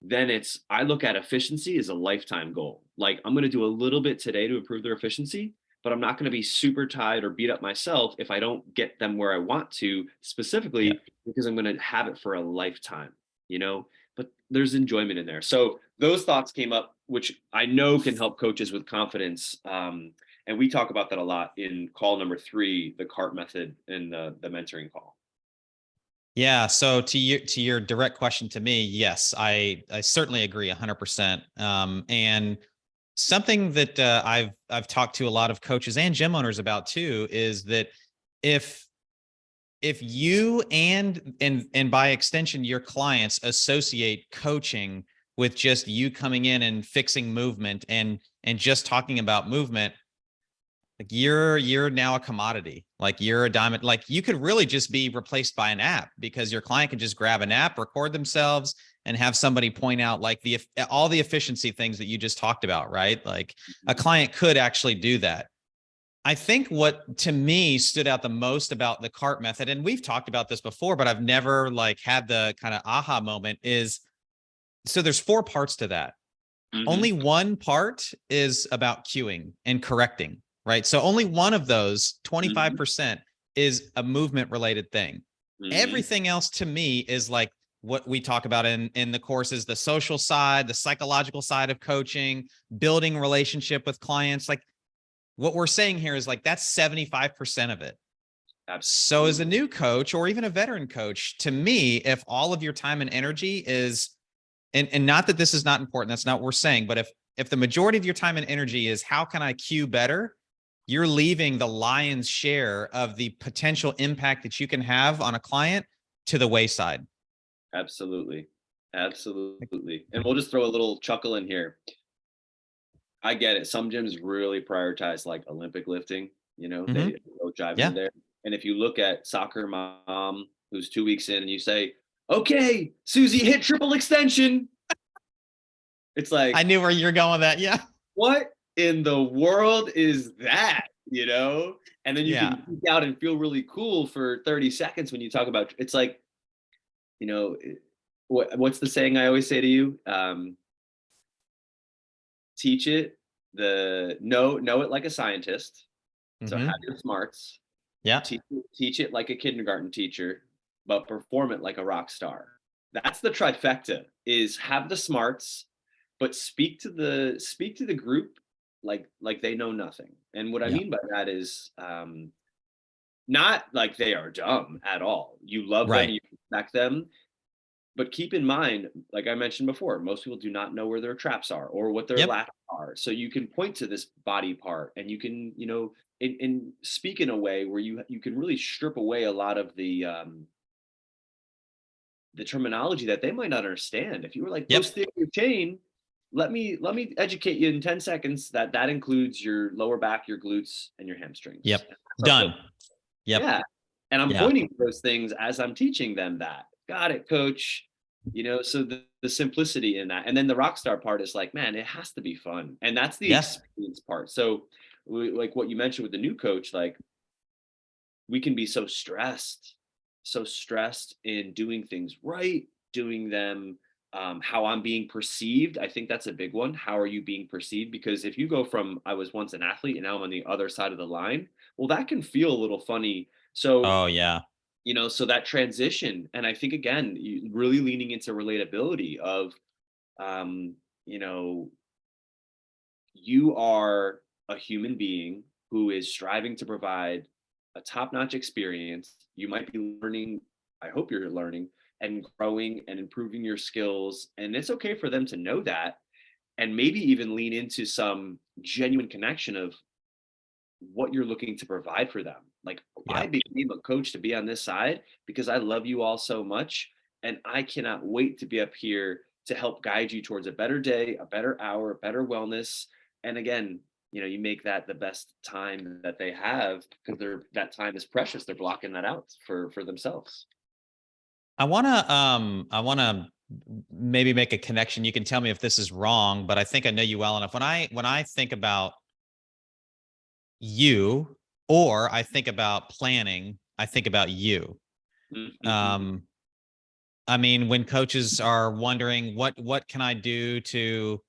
then I look at efficiency as a lifetime goal. Like, I'm going to do a little bit today to improve their efficiency, but I'm not going to be super tired or beat up myself if I don't get them where I want to, Yeah. specifically because I'm going to have it for a lifetime, you know? But there's enjoyment in there. So those thoughts came up, which I know can help coaches with confidence. And we talk about that a lot in call number 3, the CART method in the mentoring call. Yeah. So to your direct question to me, yes, I certainly agree 100%. And something that I've talked to a lot of coaches and gym owners about too is that if you and by extension your clients associate coaching with just you coming in and fixing movement and just talking about movement, like you're now a commodity. Like you're a diamond. Like you could really just be replaced by an app because your client can just grab an app, record themselves, and have somebody point out like all the efficiency things that you just talked about, right? Like a client could actually do that. I think what to me stood out the most about the CART method, and we've talked about this before, but I've never like had the kind of aha moment is, so there's 4 parts to that. Mm-hmm. Only one part is about cueing and correcting, right? So only one of those 25% is a movement related thing. Mm-hmm. Everything else to me is like what we talk about in the courses, the social side, the psychological side of coaching, building relationship with clients. Like what we're saying here is like that's 75% of it. So as a Absolutely. new coach or even a veteran coach, to me, if all of your time and energy is, and not that this is not important, that's not what we're saying, but if the majority of your time and energy is how can I cue better, you're leaving the lion's share of the potential impact that you can have on a client to the wayside. Absolutely. Absolutely. And we'll just throw a little chuckle in here. I get it. Some gyms really prioritize like Olympic lifting, Mm-hmm. they go drive into Yeah. there. And if you look at soccer mom who's 2 weeks in and you say, okay, Susie, hit triple extension. It's I like, knew where you're going with that. Yeah. what in the world is that? And then you Yeah. can geek out and feel really cool for 30 seconds when you talk about it's like, you know, what's the saying I always say to you? Teach it know it like a scientist. So have Mm-hmm. your smarts, Yeah. teach it like a kindergarten teacher, but perform it like a rock star. That's the trifecta, is have the smarts, but speak to the group like they know nothing. And what I Yeah. mean by that is not like they are dumb at all. You love them, Right. you respect them, but keep in mind, like I mentioned before, most people do not know where their traps are or what their Yep. lats are. So you can point to this body part and you can, and speak in a way where you can really strip away a lot of the terminology that they might not understand. If you were like Yep. posterior chain, let me educate you in 10 seconds that includes your lower back, your glutes, and your hamstrings. Yep. That's our Done. focus. Yep. Yeah. And I'm Yeah. pointing to those things as I'm teaching them that. Got it, coach. So the simplicity in that. And then the rock star part is like, man, it has to be fun. And that's the Yeah. experience part. So like what you mentioned with the new coach, like we can be so stressed in doing things right, doing them how I'm being perceived. I think that's a big one. How are you being perceived? Because if you go from I was once an athlete and now I'm on the other side of the line, well, that can feel a little funny. So, Oh yeah. so that transition, and I think again, really leaning into relatability of, um, you know, you are a human being who is striving to provide a top-notch experience. You might be learning, I hope you're learning and growing and improving your skills. And it's okay for them to know that and maybe even lean into some genuine connection of what you're looking to provide for them. Like, I Yep. became a coach to be on this side because I love you all so much. And I cannot wait to be up here to help guide you towards a better day, a better hour, better wellness. And again, you make that the best time that they have because that time is precious. They're blocking that out for themselves. I wanna maybe make a connection. You can tell me if this is wrong, but I think I know you well enough. When I think about you, or I think about planning, I think about you. Mm-hmm. Um, I mean, when coaches are wondering what can I do to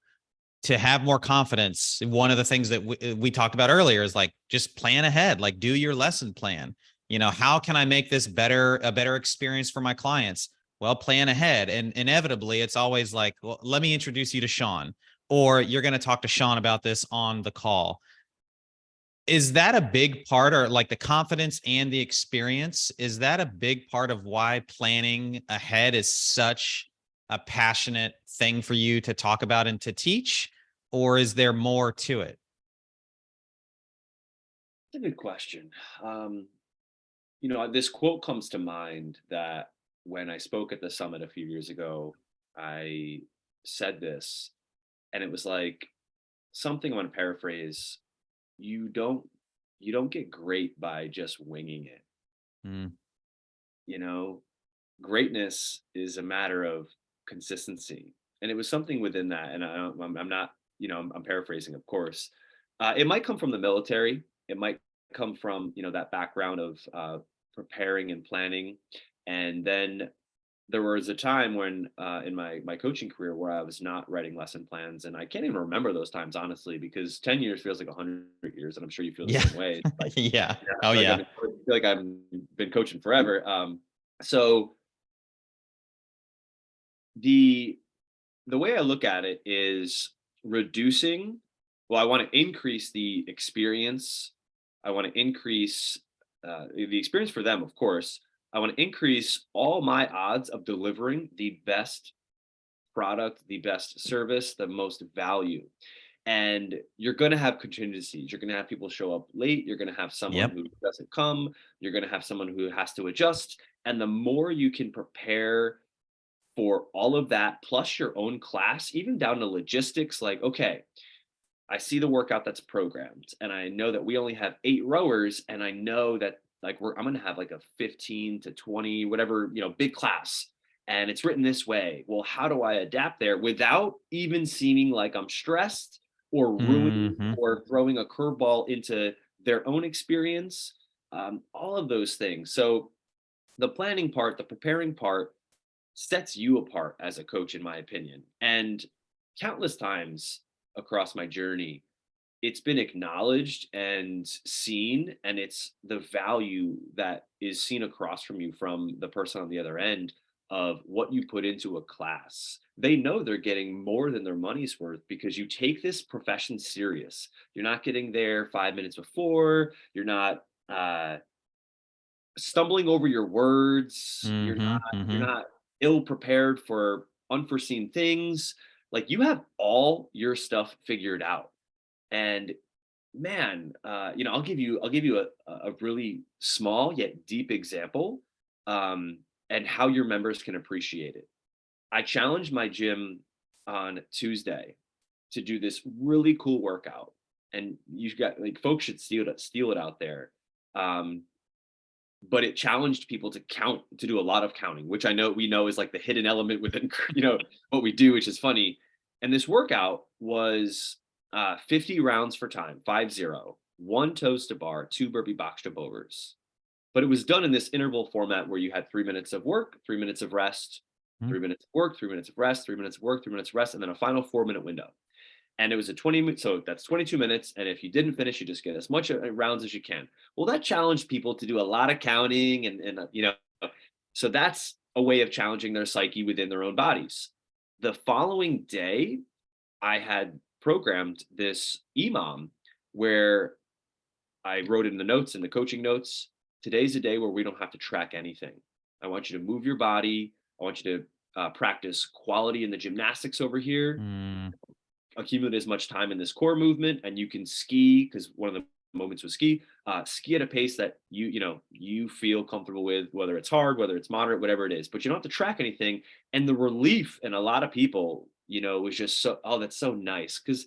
have more confidence, one of the things that we talked about earlier is like just plan ahead, like do your lesson plan. You know, how can I make this a better experience for my clients? Well, plan ahead. And inevitably, it's always like, well, let me introduce you to Shawn, or you're going to talk to Shawn about this on the call. Is that a big part, or like the confidence and the experience? Is that a big part of why planning ahead is such a passionate thing for you to talk about and to teach? Or is there more to it? That's a good question. This quote comes to mind that when I spoke at the summit a few years ago, I said this, and it was like something I'm going to paraphrase. You don't you don't get great by just winging it. Mm, You know, greatness is a matter of consistency, and it was something within that. And I'm not, I'm paraphrasing, of course. It might come from the military. It might come from that background of preparing and planning, and then there was a time when in my coaching career where I was not writing lesson plans, and I can't even remember those times honestly, because 10 years feels like 100 years, and I'm sure you feel the yeah. same way. Like, Yeah. yeah, Oh, yeah. I feel like I've been coaching forever. So the the way I look at it is reducing. Well, I want to increase the experience. I want to increase the experience for them, of course. I want to increase all my odds of delivering the best product, the best service, the most value. And you're going to have contingencies. You're going to have people show up late. You're going to have someone Yep. who doesn't come. You're going to have someone who has to adjust. And the more you can prepare for all of that, plus your own class, even down to logistics, like, okay, I see the workout that's programmed, and I know that we only have 8 rowers, and I know that like I'm gonna have like a 15 to 20, whatever, big class. And it's written this way. Well, how do I adapt there without even seeming like I'm stressed or ruining Hmm. or throwing a curveball into their own experience? All of those things. So the planning part, the preparing part, sets you apart as a coach, in my opinion. And countless times across my journey, it's been acknowledged and seen, and it's the value that is seen across from you from the person on the other end of what you put into a class. They know they're getting more than their money's worth because you take this profession serious. You're not getting there 5 minutes before. You're not stumbling over your words. You're Hmm. not you're Hmm. not ill prepared for unforeseen things. Like, you have all your stuff figured out. And man, I'll give you a really small yet deep example, and how your members can appreciate it. I challenged my gym on Tuesday to do this really cool workout, and you got like folks should steal it out there. Um, but it challenged people to count, to do a lot of counting, which I know we know is like the hidden element within what we do, which is funny. And this workout was 50 rounds for time, 50, one toes to bar, two burpee box jump overs. But it was done in this interval format where you had 3 minutes of work, 3 minutes of rest, 3 minutes of work, 3 minutes of rest, 3 minutes of work, 3 minutes of rest, and then a final 4 minute window. And it was a 20 minute, so that's 22 minutes. And if you didn't finish, you just get as much rounds as you can. Well, that challenged people to do a lot of counting, and so that's a way of challenging their psyche within their own bodies. The following day, I had programmed this EMOM where I wrote in the notes, in the coaching notes, today's a day where we don't have to track anything. I want you to move your body. I want you to practice quality in the gymnastics over here, Mm, accumulate as much time in this core movement, and you can ski, because one of the moments was ski at a pace that you feel comfortable with, whether it's hard, whether it's moderate, whatever it is, but you don't have to track anything. And the relief in a lot of people, was just so, oh, that's so nice, because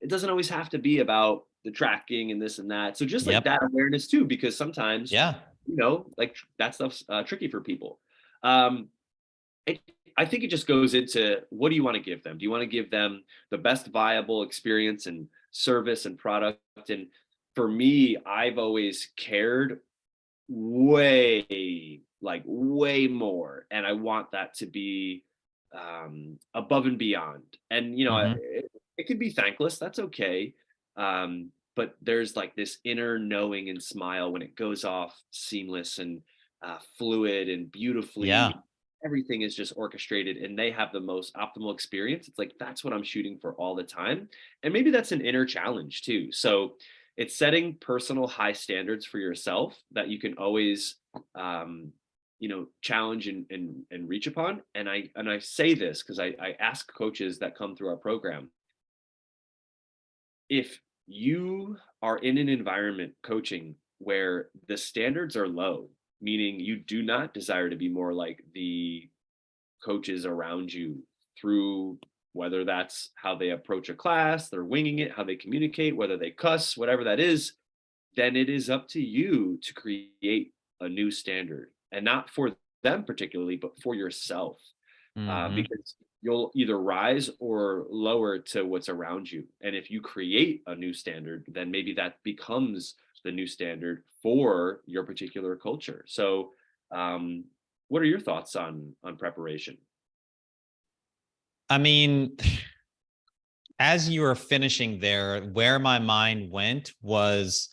it doesn't always have to be about the tracking and this and that. So just like yep. that awareness too, because sometimes Yeah. like that stuff's tricky for people. um it I think it just goes into, what do you want to give them? Do you want to give them the best viable experience and service and product? And for me, I've always cared way more, and I want that to be above and beyond. And Mm-hmm. it could be thankless, that's okay. But there's like this inner knowing and smile when it goes off seamless and fluid and beautifully. Yeah. Everything is just orchestrated and they have the most optimal experience. It's like, that's what I'm shooting for all the time. And maybe that's an inner challenge too. So it's setting personal high standards for yourself that you can always challenge and reach upon. And I say this because I ask coaches that come through our program, if you are in an environment coaching where the standards are low, meaning you do not desire to be more like the coaches around you, through whether that's how they approach a class, they're winging it, how they communicate, whether they cuss, whatever that is, then it is up to you to create a new standard, and not for them particularly, but for yourself, Mm-hmm. because you'll either rise or lower to what's around you. And if you create a new standard, then maybe that becomes the new standard for your particular culture. So, what are your thoughts on preparation? I mean, as you were finishing there, where my mind went was,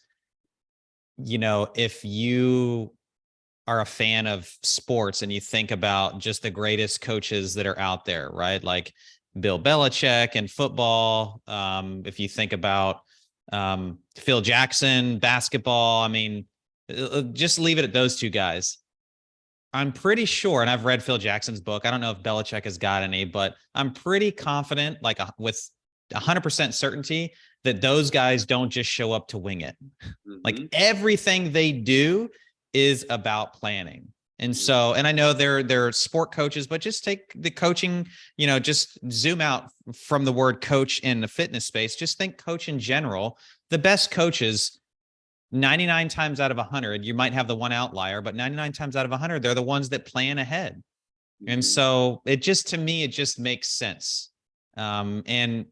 if you are a fan of sports and you think about just the greatest coaches that are out there, right? Like Bill Belichick in football. If you think about Phil Jackson, basketball, I mean, just leave it at those two guys. I'm pretty sure, and I've read Phil Jackson's book. I don't know if Belichick has got any, but I'm pretty confident, like with 100% certainty, that those guys don't just show up to wing it. Like Hmm. everything they do is about planning. And Hmm. so, and I know they're sport coaches, but just take the coaching, just zoom out from the word coach in the fitness space. Just think coach in general. The best coaches, 99 times out of 100, you might have the one outlier, but 99 times out of 100, they're the ones that plan ahead. And Hmm. so it just, to me, it just makes sense. And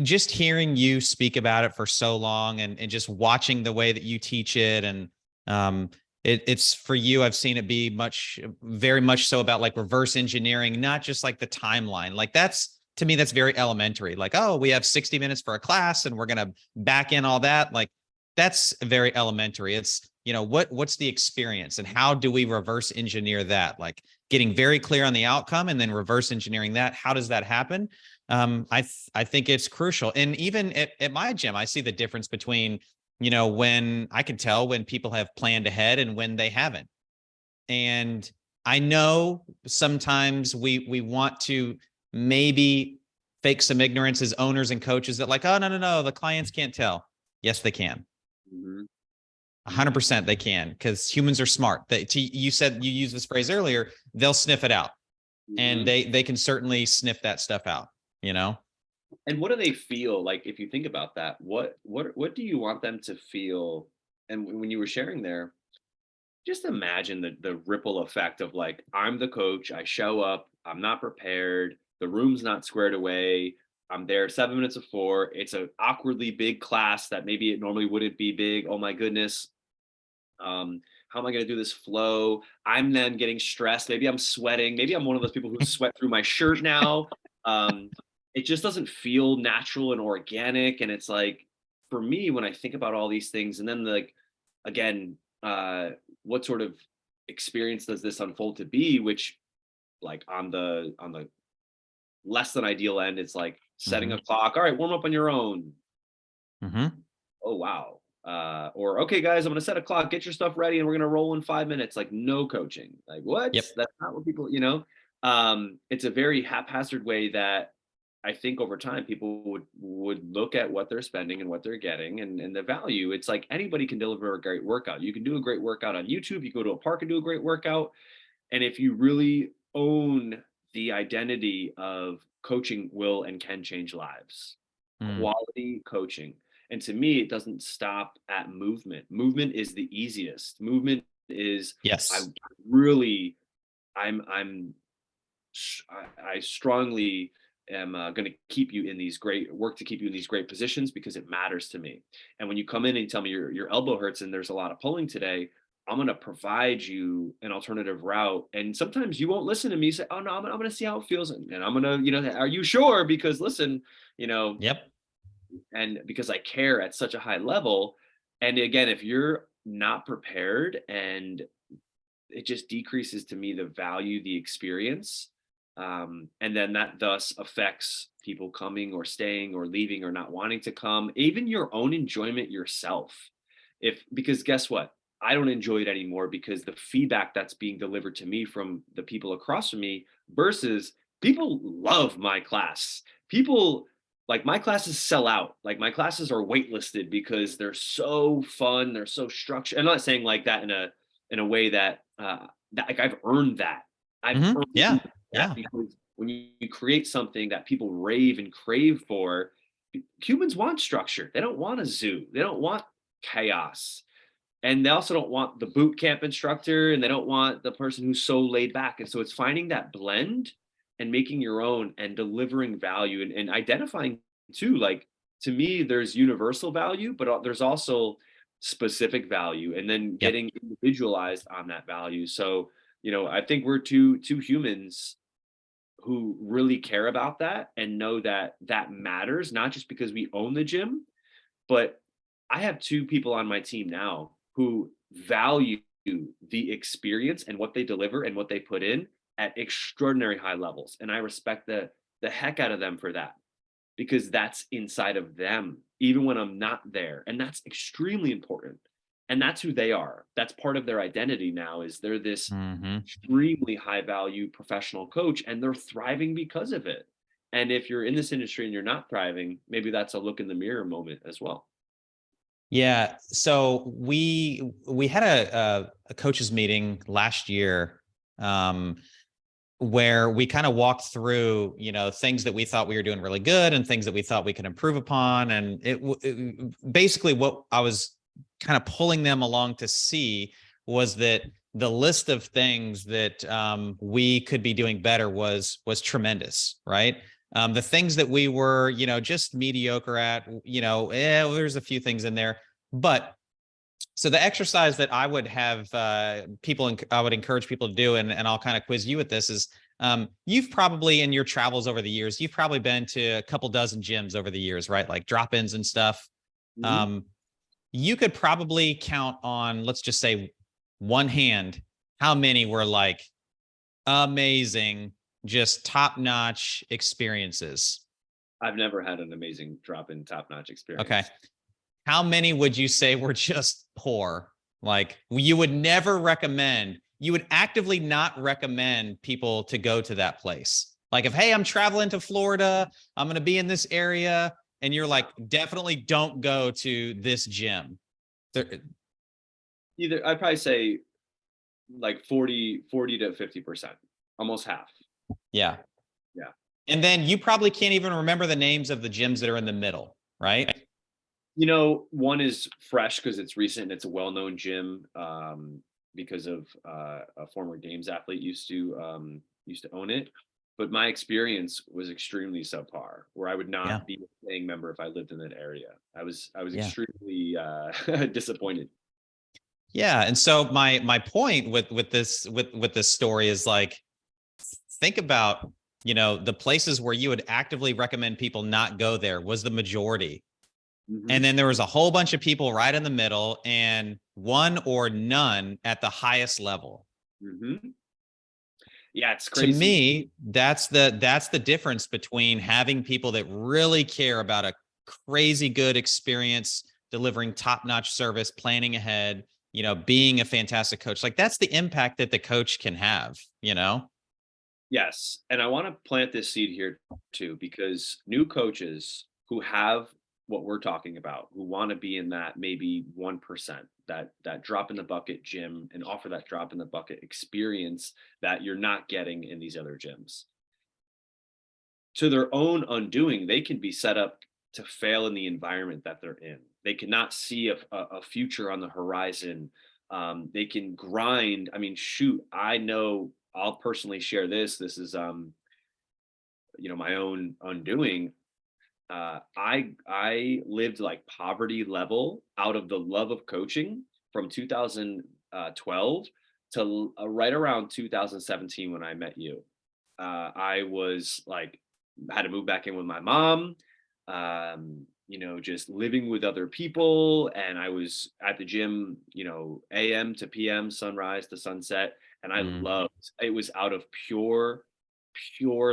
just hearing you speak about it for so long, and just watching the way that you teach it. And it's for you, I've seen it be very much so about like reverse engineering, not just like the timeline. Like to me, that's very elementary. Like, oh, we have 60 minutes for a class and we're going to back in all that. Like, that's very elementary. It's, what's the experience and how do we reverse engineer that? Like getting very clear on the outcome and then reverse engineering that. How does that happen? I think it's crucial. And even at my gym, I see the difference between, when I can tell when people have planned ahead and when they haven't. And I know sometimes we want to maybe fake some ignorance as owners and coaches, that like, oh, no, the clients can't tell. Yes, they can. Hmm. 100% they can, because humans are smart. You said, you used this phrase earlier, they'll sniff it out, and Hmm. they can certainly sniff that stuff out, you know? And what do they feel like, if you think about that? What do you want them to feel? And when you were sharing there, just imagine the ripple effect of, like, I'm the coach, I show up, I'm not prepared, the room's not squared away, I'm there 7 minutes before, it's a awkwardly big class that maybe it normally wouldn't be big. Oh my goodness. How am I going to do this flow? I'm then getting stressed. Maybe I'm sweating. Maybe I'm one of those people who sweat through my shirt now. Um, it just doesn't feel natural and organic. And it's like, for me, when I think about all these things, and then, like, again, what sort of experience does this unfold to be? Which, like, on the less than ideal end, it's like setting Mm-hmm. a clock. All right, warm up on your own. Mm-hmm. Oh wow. Or, okay guys, I'm gonna set a clock, get your stuff ready, and we're gonna roll in 5 minutes. Like, no coaching. Like, what? Yep. That's not what people, it's a very haphazard way that I think over time people would look at what they're spending and what they're getting, and the value. It's like anybody can deliver a great workout. You can do a great workout on YouTube, you go to a park and do a great workout. And if you really own the identity of coaching will and can change lives, Mm. quality coaching. And to me, it doesn't stop at movement. Movement is the easiest. Movement is, I Yes. really, I'm I strongly am going to keep you in these work to keep you in these great positions because it matters to me. And when you come in and you tell me your elbow hurts and there's a lot of pulling today, I'm going to provide you an alternative route. And sometimes you won't listen to me. You say, oh no, I'm going to see how it feels. And I'm going to, are you sure? Because listen, Yep. and because I care at such a high level. And again, if you're not prepared, and it just decreases to me the value, the experience. And then that thus affects people coming or staying or leaving or not wanting to come, even your own enjoyment yourself. Because guess what? I don't enjoy it anymore because the feedback that's being delivered to me from the people across from me versus people love my class. People like my classes sell out. Like my classes are waitlisted because they're so fun, they're so structured. I'm not saying like that in a way that like I've earned that. I've Yeah. earned that Yeah. because when you create something that people rave and crave for, humans want structure. They don't want a zoo. They don't want chaos. And they also don't want the boot camp instructor, and they don't want the person who's so laid back. And so it's finding that blend and making your own and delivering value, and identifying too, like, to me, there's universal value, but there's also specific value, and then Yep. getting individualized on that value. So, I think we're two humans who really care about that and know that that matters, not just because we own the gym, but I have two people on my team now who value the experience and what they deliver and what they put in at extraordinary high levels. And I respect the heck out of them for that because that's inside of them, even when I'm not there. And that's extremely important. And that's who they are. That's part of their identity now is they're this Hmm. extremely high value professional coach and they're thriving because of it. And if you're in this industry and you're not thriving, maybe that's a look in the mirror moment as well. Yeah. So we had a coaches meeting last year, where we kind of walked through, things that we thought we were doing really good and things that we thought we could improve upon. And it basically what I was kind of pulling them along to see was that the list of things that we could be doing better was tremendous, right? The things that we were, just mediocre at, there's a few things in there, but so the exercise that I would have I would encourage people to do, and I'll kind of quiz you with this is, you've probably in your travels over the years, you've probably been to a couple dozen gyms over the years, right? Like drop-ins and stuff. Mhm. You could probably count on, let's just say one hand, how many were like amazing, just top-notch experiences. I've never had an amazing drop-in top-notch Okay. experience. How many would you say were just poor? Like you would never recommend, you would actively not recommend people to go to that place. Like if, hey, I'm traveling to Florida, I'm going to be in this area, and you're like, definitely don't go to this gym. There, I'd probably say like 40 to 50%, almost half. yeah. Yeah. And then you probably can't even remember the names of the gyms that are in the middle, right? One is fresh because it's recent and it's a well-known gym because of a former games athlete used to own it. But my experience was extremely subpar, where I would Yeah. not be a paying member if I lived in that area. I was Yeah. extremely disappointed. Yeah. And so my point with this story is like, think about, the places where you would actively recommend people not go there was the majority. And Hmm. then there was a whole bunch of people right in the middle and one or none at the highest level. Hmm. Yeah, it's To crazy. me, that's the difference between having people that really care about a crazy good experience, delivering top-notch service, planning ahead, being a fantastic coach. Like that's the impact that the coach can have. Yes, and I want to plant this seed here too, because new coaches who have what we're talking about, who want to be in that maybe 1%, that drop in the bucket gym and offer that drop in the bucket experience that you're not getting in these other gyms. To their own undoing, they can be set up to fail in the environment that they're in. They cannot see a future on the horizon. They can grind. I mean, shoot, I know I'll personally share this. This is, my own undoing. I lived like poverty level out of the love of coaching from 2012 to right around 2017 when I met you. I was like, had to move back in with my mom, just living with other people. And I was at the gym, AM to PM, sunrise to sunset. And I Mm, loved it was out of pure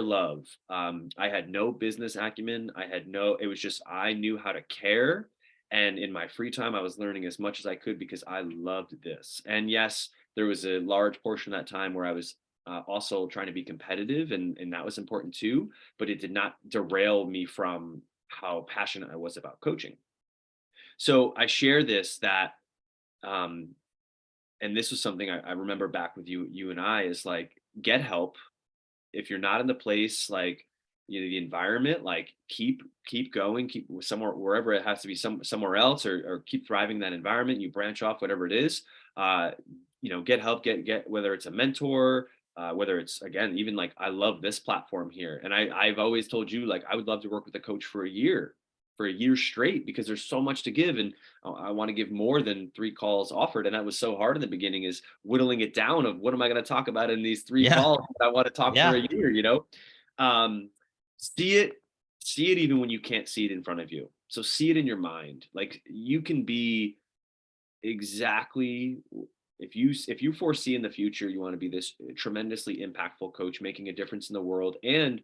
love. I had no business acumen. It was just, I knew how to care. And in my free time, I was learning as much as I could because I loved this. And yes, there was a large portion of that time where I was also trying to be competitive, and that was important too, but it did not derail me from how passionate I was about coaching. So I share this that, um, and this was something I remember back with you and I is like, get help if you're not in the place, like, the environment, like, keep going, keep somewhere, wherever it has to be, somewhere else, or keep thriving in that environment. You branch off, whatever it is. uh get help, get whether it's a mentor, whether it's, again, even like, I love this platform here, and I've always told you, like, I would love to work with a coach for a year straight, because there's so much to give, and I want to give more than 3 calls offered. And that was so hard in the beginning, is whittling it down of what am I going to talk about in these three yeah. calls that I want to talk for Yeah. a year. Um, see it, see it even when you can't see it in front of you. So see it in your mind. Like, you can be exactly, if you foresee in the future you want to be this tremendously impactful coach making a difference in the world and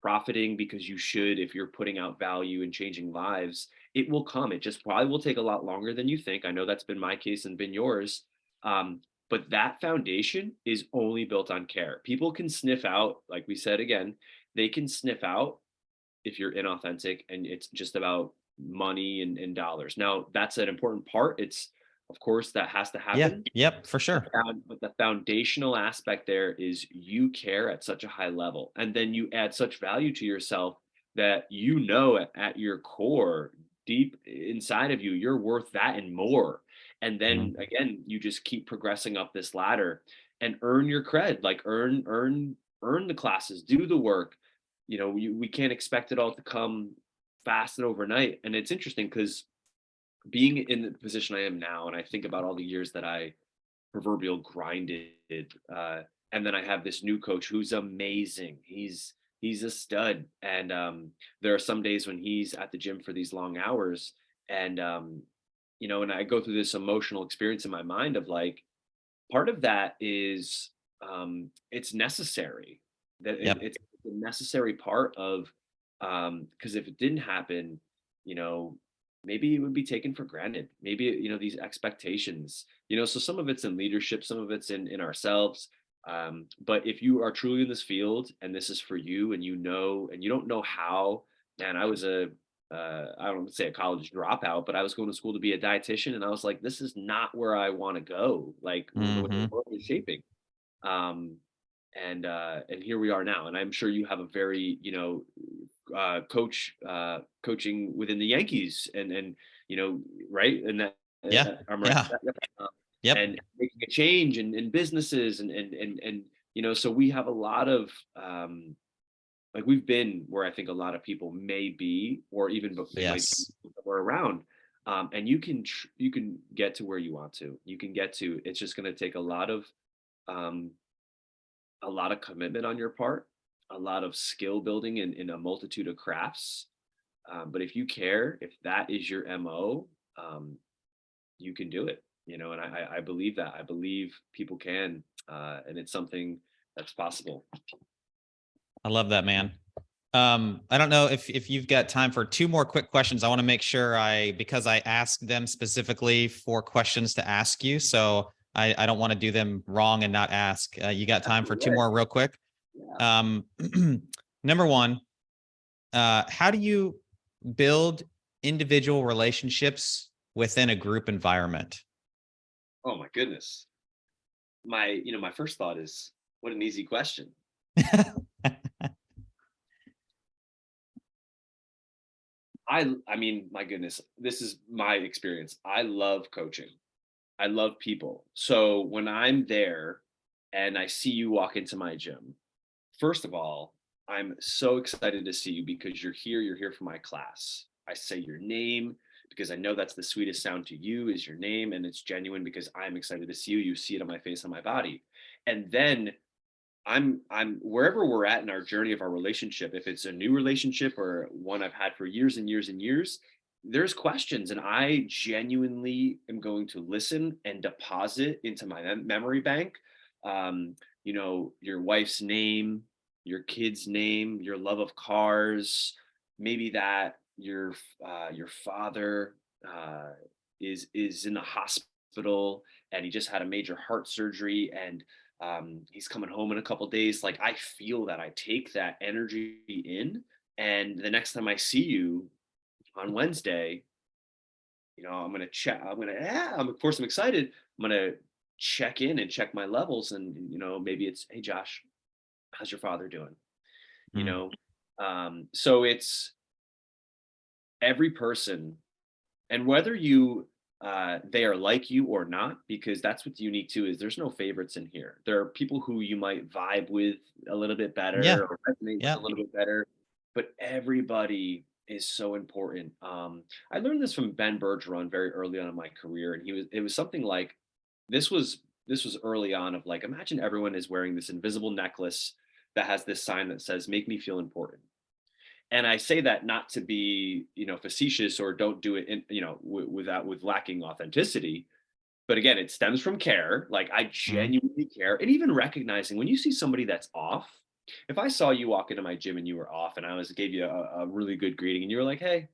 profiting, because you should, if you're putting out value and changing lives, it will come. It just probably will take a lot longer than you think. I know that's been my case and been yours. But that foundation is only built on care. People can sniff out, like we said, again, they can sniff out if you're inauthentic and it's just about money and dollars. Now, that's an important part. It's, of course, that has to Yeah. happen. Yep. For sure. But the foundational aspect there is you care at such a high level. And then you add such value to yourself that, at your core, deep inside of you, you're worth that and more. And then Mhm. again, you just keep progressing up this ladder and earn your cred, like earn the classes, do the work. We can't expect it all to come fast and overnight. And it's interesting because being in the position I am now, and I think about all the years that I proverbial grinded, uh, and then I have this new coach who's amazing. He's a stud, and there are some days when he's at the gym for these long hours, and and I go through this emotional experience in my mind of like, part of that is, it's necessary, that Yep. it's a necessary part of, because if it didn't happen, you know maybe it would be taken for granted, maybe, these expectations, so some of it's in leadership, some of it's in ourselves. But if you are truly in this field and this is for you, and and you don't know how, man, I don't say a college dropout, but I was going to school to be a dietitian, and I was like, this is not where I want to go. Like, the way the Hmm. world is shaping. Um, and here we are now. And I'm sure you have a very, coaching within the Yankees, and right, and that, Yeah. I'm right. Yeah. Yep. Yep. And making a change in businesses, and so we have a lot of, like, we've been where I think a lot of people may be, or even they might be Yes. somewhere around. And you can get to where you want to. You can get to. It's just going to take um, a lot of commitment on your part, a lot of skill building in a multitude of crafts. But if you care, if that is your MO, um, you can do it. And I believe that. I believe people can, and it's something that's possible. I love that, man. I don't know if you've got time for two more quick questions. I want to make sure because I asked them specifically for questions to ask you. So I don't want to do them wrong and not ask. You got time for two Absolutely. more real quick? Yeah. Um, number one, how do you build individual relationships within a group environment? Oh my goodness. My first thought is, what an easy question. I mean, my goodness, this is my experience. I love coaching. I love people. So when I'm there and I see you walk into my gym. First of all, I'm so excited to see you because you're here for my class. I say your name because I know that's the sweetest sound to you is your name, and it's genuine because I'm excited to see you. You see it on my face, on my body. And then I'm wherever we're at in our journey of our relationship, if it's a new relationship or one I've had for years and years and years, there's questions, and I genuinely am going to listen and deposit into my memory bank. Your wife's name, your kid's name, your love of cars, maybe that your father is in the hospital and he just had a major heart surgery, and he's coming home in a couple days. Like, I feel that, I take that energy in, and the next time I see you on Wednesday, I'm gonna check. Of course, I'm excited. I'm gonna check in and check my levels, and maybe it's, hey Josh, how's your father doing? You Mm. know, so it's every person, and whether they are like you or not, because that's what's unique too, is there's no favorites in here. There are people who you might vibe with a little bit Yeah. better or resonate with Yeah. a little bit better, but everybody is so important. I learned this from Ben Bergeron very early on in my career, and it was something like, this was early on, of like, imagine everyone is wearing this invisible necklace that has this sign that says, make me feel important. And I say that not to be, facetious, or don't do it in, with lacking authenticity. But again, it stems from care. Like, I Mhm. genuinely care. And even recognizing when you see somebody that's off, if I saw you walk into my gym and you were off, and gave you a really good greeting, and you were like, hey,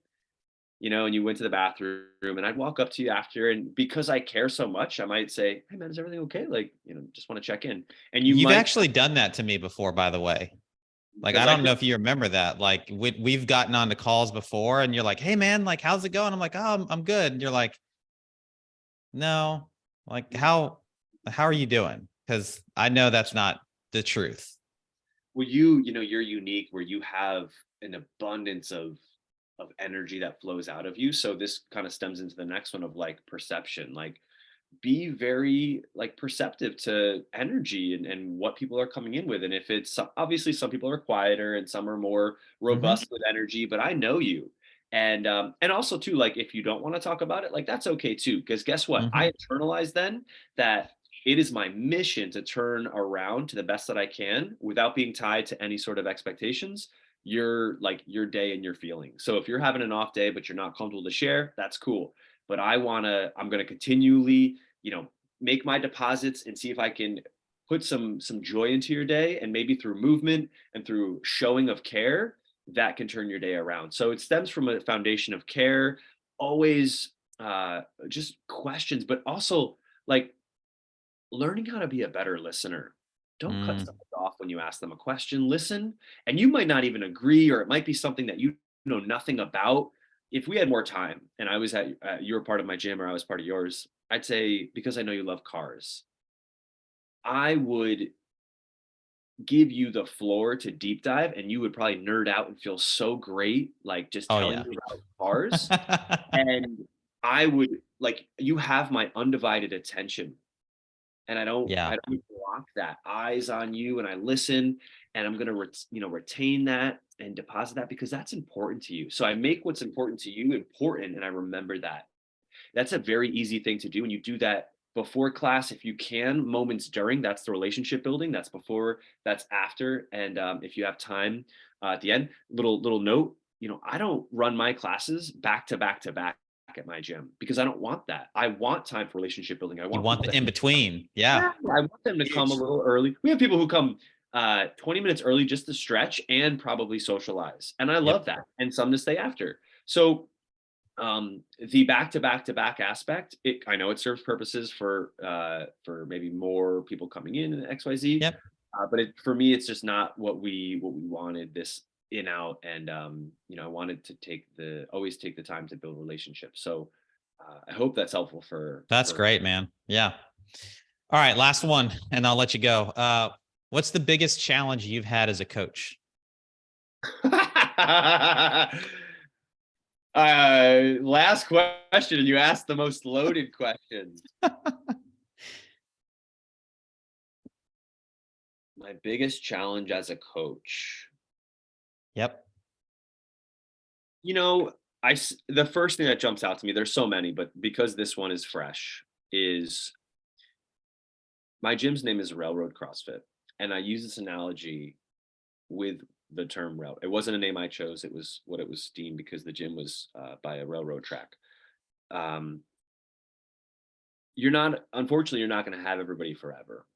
and you went to the bathroom, and I'd walk up to you after. And because I care so much, I might say, hey man, is everything okay? Like, just want to check in. And you You've might, actually done that to me before, by the way. Like, because I I don't feel know if you remember that. Like, we've gotten on the calls before, and you're like, "Hey, man, like, how's it going?" I'm like, "Oh, I'm good." And you're like, "No, like, how are you doing?" Because I know that's not the truth. well, you're unique, where you have an abundance of energy that flows out of you. So this kind of stems into the next one of like perception. Like, be very like perceptive to energy, and what people are coming in with. And if it's, obviously some people are quieter and some are more Hmm. robust with energy, but I know you. And also too, like, if you don't want to talk about it, like, that's okay too, because guess what, Hmm. I internalize then that it is my mission to turn around to the best that I can without being tied to any sort of expectations, your day and your feelings. So if you're having an off day but you're not comfortable to share, that's cool. But I'm going to continually, make my deposits and see if I can put some joy into your day, and maybe through movement and through showing of care, that can turn your day around. So it stems from a foundation of care, always, just questions, but also, like, learning how to be a better listener. Don't cut Mm. someone off when you ask them a question. Listen, and you might not even agree, or it might be something that you know nothing about. If we had more time, and I was you were part of my gym or I was part of yours, I'd say, because I know you love cars, I would give you the floor to deep dive, and you would probably nerd out and feel so great, like, just Oh telling yeah. me about cars. And I would, like, you have my undivided attention, and Yeah. I don't block that. Eyes on you, and I listen, and I'm gonna retain that and deposit that, because that's important to you. So I make what's important to you important, and I remember that. That's a very easy thing to do, and you do that before class if you can. Moments during, that's the relationship building. That's before, that's after, and if you have time at the end. Little note. I don't run my classes back to back to back at my gym, because I don't want that. I want time for relationship building. I You want want people the to, in between. Yeah. yeah, I want them to come a Huge. little early. We have people who come 20 minutes early just to stretch and probably socialize. And I Yep. love that. And some to stay after. So the back to back to back aspect, I know it serves purposes for maybe more people coming in and XYZ. Yep. But for me, it's just not what we wanted this in out. And I wanted to always take the time to build relationships. So I hope that's helpful That's for great, man. Yeah. All right, last one, and I'll let you go. What's the biggest challenge you've had as a coach? Last question, and you asked the most loaded question. My biggest challenge as a coach. Yep. You know, the first thing that jumps out to me, there's so many, but because this one is fresh, is my gym's name is Railroad CrossFit. And I use this analogy with the term rail. It wasn't a name I chose. It was what it was deemed because the gym was by a railroad track. Um, unfortunately, you're not going to have everybody forever.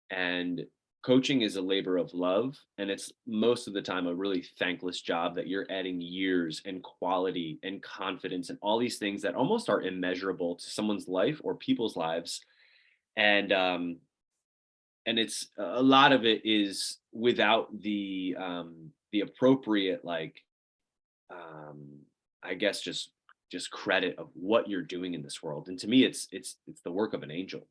And coaching is a labor of love. And it's most of the time a really thankless job that you're adding years and quality and confidence and all these things that almost are immeasurable to someone's life or people's lives. And it's a lot of it is without the appropriate um I guess just credit of what you're doing in this world. And to me it's the work of an angel.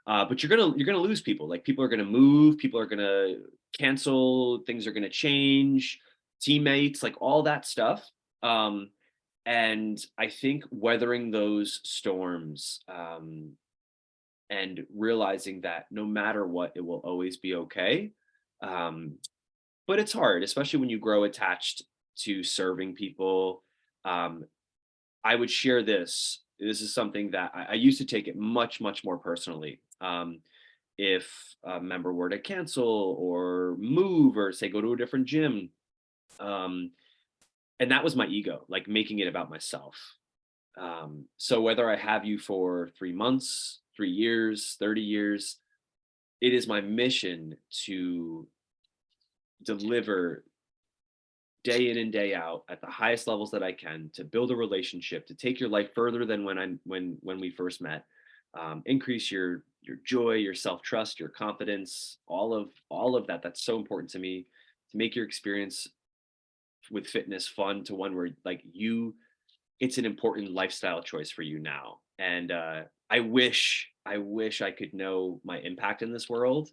But you're gonna lose people. Like people are gonna move, people are gonna cancel, things are gonna change, teammates, like all that stuff. And I think weathering those storms, and realizing that no matter what, it will always be okay. Um, but it's hard, especially when you grow attached to serving people. Um, I would share this. This is something that I used to take it much, much more personally. If a member were to cancel or move or say go to a different gym, um, and that was my ego, like making it about myself. So whether I have you for 3 months, 3 years, 30 years, it is my mission to deliver day in and day out at the highest levels that I can to build a relationship, to take your life further than when we first met, increase your joy, your self trust, your confidence, all of that. That's so important to me to make your experience with fitness fun to one where like it's an important lifestyle choice for you now. And I wish I could know my impact in this world,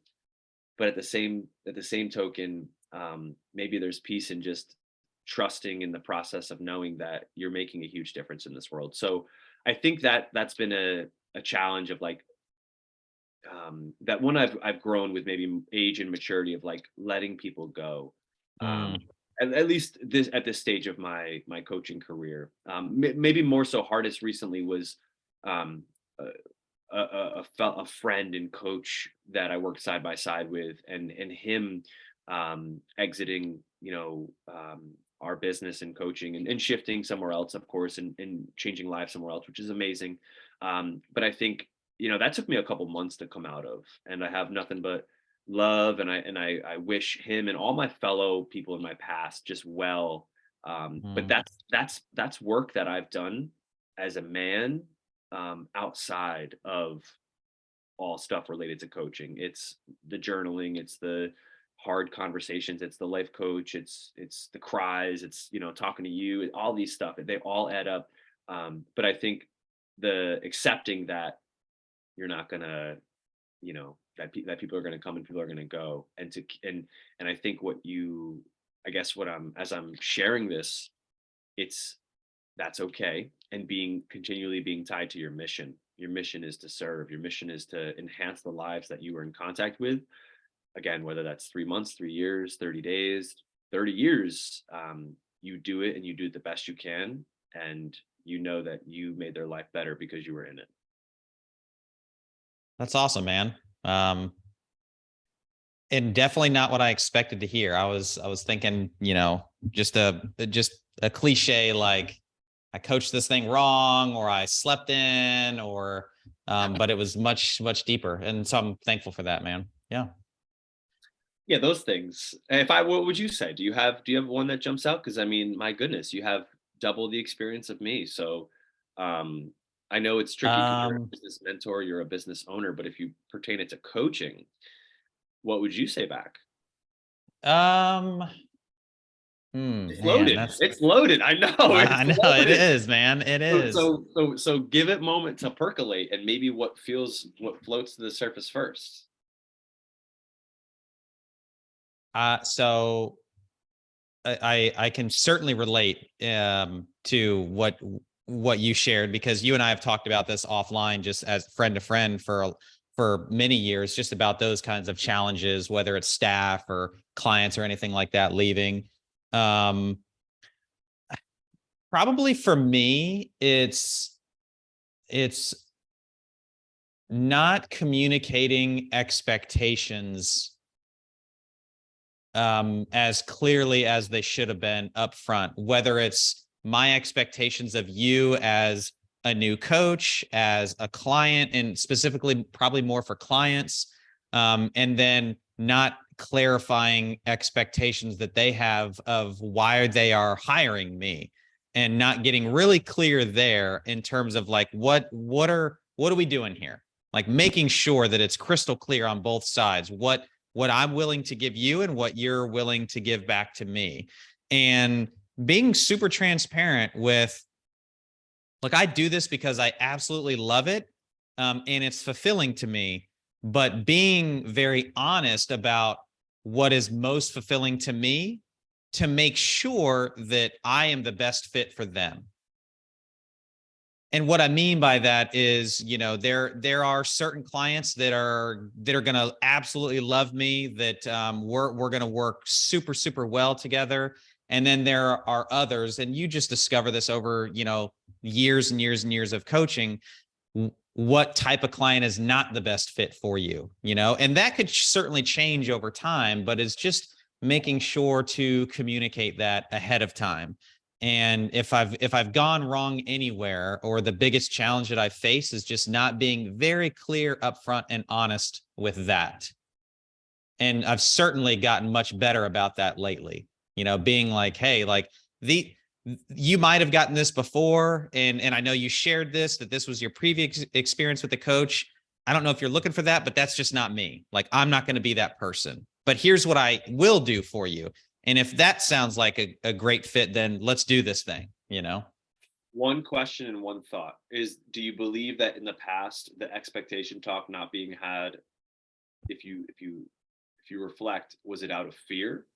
but at the same token, maybe there's peace in just trusting in the process of knowing that you're making a huge difference in this world. So I think that that's been a challenge of like that one I've grown with maybe age and maturity of like letting people go. Um, Mm, at least this at this stage of my coaching career. Maybe more so hardest recently was um, a, a friend and coach that I worked side by side with, and him exiting, our business and coaching and shifting somewhere else, of course, and changing lives somewhere else, which is amazing. But I think that took me a couple months to come out of, and I have nothing but love, and I wish him and all my fellow people in my past just well. But mm. that's work that I've done as a man, outside of all stuff related to coaching. It's the journaling, it's the hard conversations, it's the life coach, it's the cries, it's talking to you, all these stuff. They all add up. But I think the accepting that you're not gonna, that people are gonna come and people are gonna go, and I think I guess what as I'm sharing this, it's that's okay. And continually being tied to your mission. Your mission is to serve. Your mission is to enhance the lives that you are in contact with. Again, whether that's 3 months, 3 years, 30 days, 30 years, you do it and you do it the best you can. And you know that you made their life better because you were in it. That's awesome, man. Um, and definitely not what I expected to hear. I was thinking, just a cliche like I coached this thing wrong or I slept in or but it was much, much deeper. And so I'm thankful for that, man. Yeah. Yeah, those things. What would you say? Do you have one that jumps out? Because I mean, my goodness, you have double the experience of me. So um, I know it's tricky because you're a Um, business mentor, you're a business owner, but if you pertain it to coaching, what would you say back? um, It's man, loaded. that's It's loaded. I know I it's know it loaded. is, man. It So is. so so so give it moment to percolate and maybe what floats to the surface first. So I can certainly relate to what you shared because you and I have talked about this offline just as friend to friend for many years, just about those kinds of challenges, whether it's staff or clients or anything like that leaving. Probably for me, it's not communicating expectations as clearly as they should have been up front, whether it's my expectations of you as a new coach, as a client, and specifically probably more for clients, and then not clarifying expectations that they have of why they are hiring me, and not getting really clear there in terms of like what are we doing here, like making sure that it's crystal clear on both sides what I'm willing to give you and what you're willing to give back to me. And being super transparent with, look, I do this because I absolutely love it. And it's fulfilling to me, but being very honest about what is most fulfilling to me to make sure that I am the best fit for them. And what I mean by that is, there are certain clients that are going to absolutely love me, that we're going to work super, super well together. And then there are others, and you just discover this over, years and years and years of coaching, what type of client is not the best fit for you, and that could certainly change over time, but it's just making sure to communicate that ahead of time. And if I've gone wrong anywhere, or the biggest challenge that I face is just not being very clear upfront and honest with that. And I've certainly gotten much better about that lately, being like, hey, like you might have gotten this before. And I know you shared this, that this was your previous experience with the coach. I don't know if you're looking for that, but that's just not me. Like, I'm not going to be that person, but here's what I will do for you. And if that sounds like a great fit, then let's do this thing, One question and one thought is, do you believe that in the past, the expectation talk not being had, if you reflect, was it out of fear?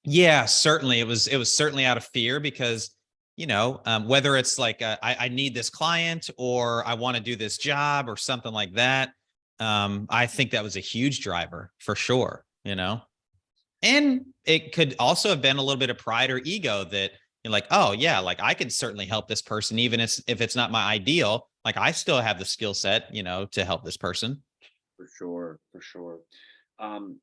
Yeah, certainly. It was certainly out of fear because, whether it's like, I need this client, or I want to do this job or something like that. I think that was a huge driver for sure, and it could also have been a little bit of pride or ego that you're like, oh yeah, like I could certainly help this person, even if it's not my ideal, like I still have the skill set, to help this person. For sure, for sure. Um,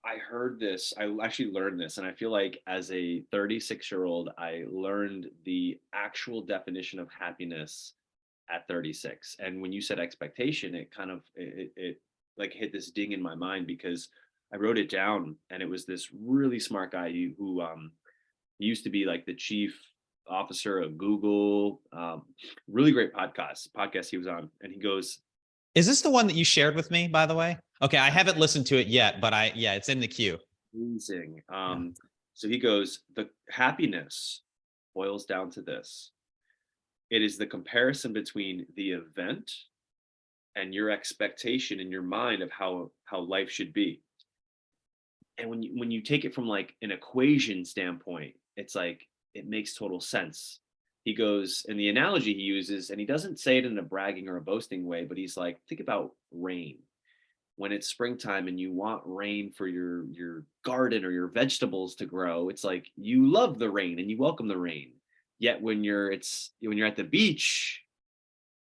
I heard this, I actually learned this, and I feel like as a 36-year-old, I learned the actual definition of happiness at 36. And when you said expectation, it kind of it like hit this ding in my mind, because I wrote it down, and it was this really smart guy who he used to be like the chief officer of Google. Really great podcast he was on, and he goes, Is this the one that you shared with me, by the way? Okay, I haven't listened to it yet, but it's in the queue. amazing. Yeah. So he goes, the happiness boils down to this. It is the comparison between the event and your expectation in your mind of how life should be. And when you take it from like an equation standpoint, it's like it makes total sense. He goes, and the analogy he uses, and he doesn't say it in a bragging or a boasting way, but he's like, think about rain. When it's springtime and you want rain for your garden or your vegetables to grow, it's like you love the rain and you welcome the rain. Yet when you're at the beach,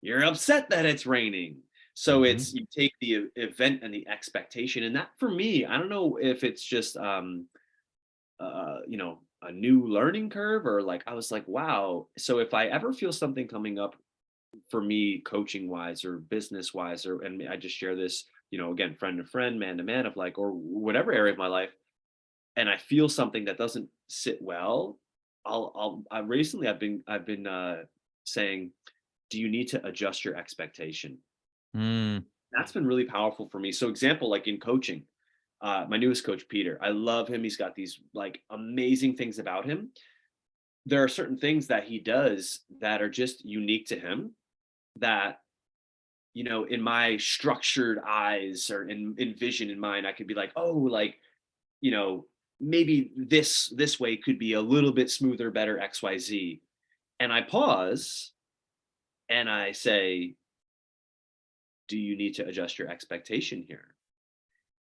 you're upset that it's raining. So Mhm. it's, you take the event and the expectation, and that for me, I don't know if it's just a new learning curve, or like I was like, wow. So if I ever feel something coming up for me, coaching wise or business wise, or and I just share this, again, friend to friend, man to man, of like, or whatever area of my life, and I feel something that doesn't sit well, I recently I've been saying, do you need to adjust your expectation? Mm. That's been really powerful for me. So example, like in coaching, my newest coach, Peter, I love him. He's got these like amazing things about him. There are certain things that he does that are just unique to him, that, in my structured eyes, or in vision in mind, I could be like, oh, like, you know, maybe this way could be a little bit smoother, better, XYZ. And I pause and I say, do you need to adjust your expectation here?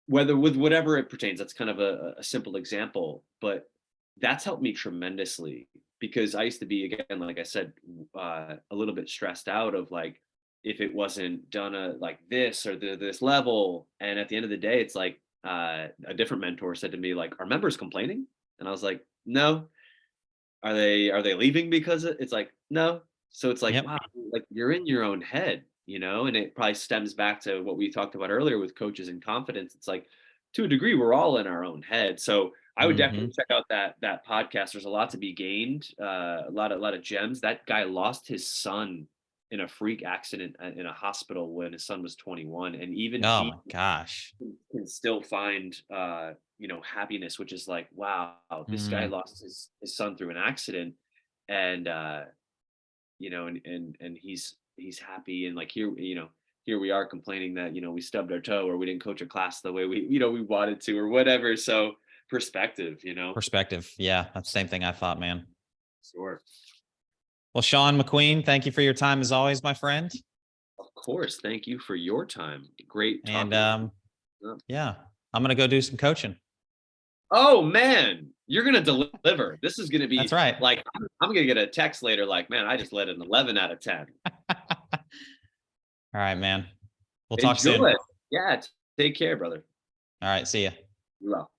Whether with whatever it pertains, that's kind of a simple example, but that's helped me tremendously because I used to be, again, like I said, a little bit stressed out of like, if it wasn't done like this or this level. And at the end of the day, it's like a different mentor said to me, like, are members complaining? And I was like, no. Are they leaving because it's like, no. So it's like, Yep. wow, like you're in your own head, and it probably stems back to what we talked about earlier with coaches and confidence. It's like, to a degree, we're all in our own head. So I would definitely check out that podcast. There's a lot to be gained, a lot of gems. That guy lost his son in a freak accident in a hospital when his son was 21, and even Oh he my gosh. can still find happiness, which is like, wow, this guy Mm, lost his son through an accident, and and he's happy, and like here we are complaining that we stubbed our toe or we didn't coach a class the way we wanted to or whatever. So perspective. perspective. Yeah, that's the same thing I thought, man. Sure. Well, Shawn McQueen, thank you for your time as always, my friend. Of course, thank you for your time. Great And talking. yeah, I'm gonna go do some coaching. Oh man, you're gonna deliver. This is gonna That's be right. like, I'm gonna get a text later like, man, I just let an 11 out of 10. All right, man. We'll talk Enjoy soon. it. Yeah, take care, brother. All right, see ya. You well.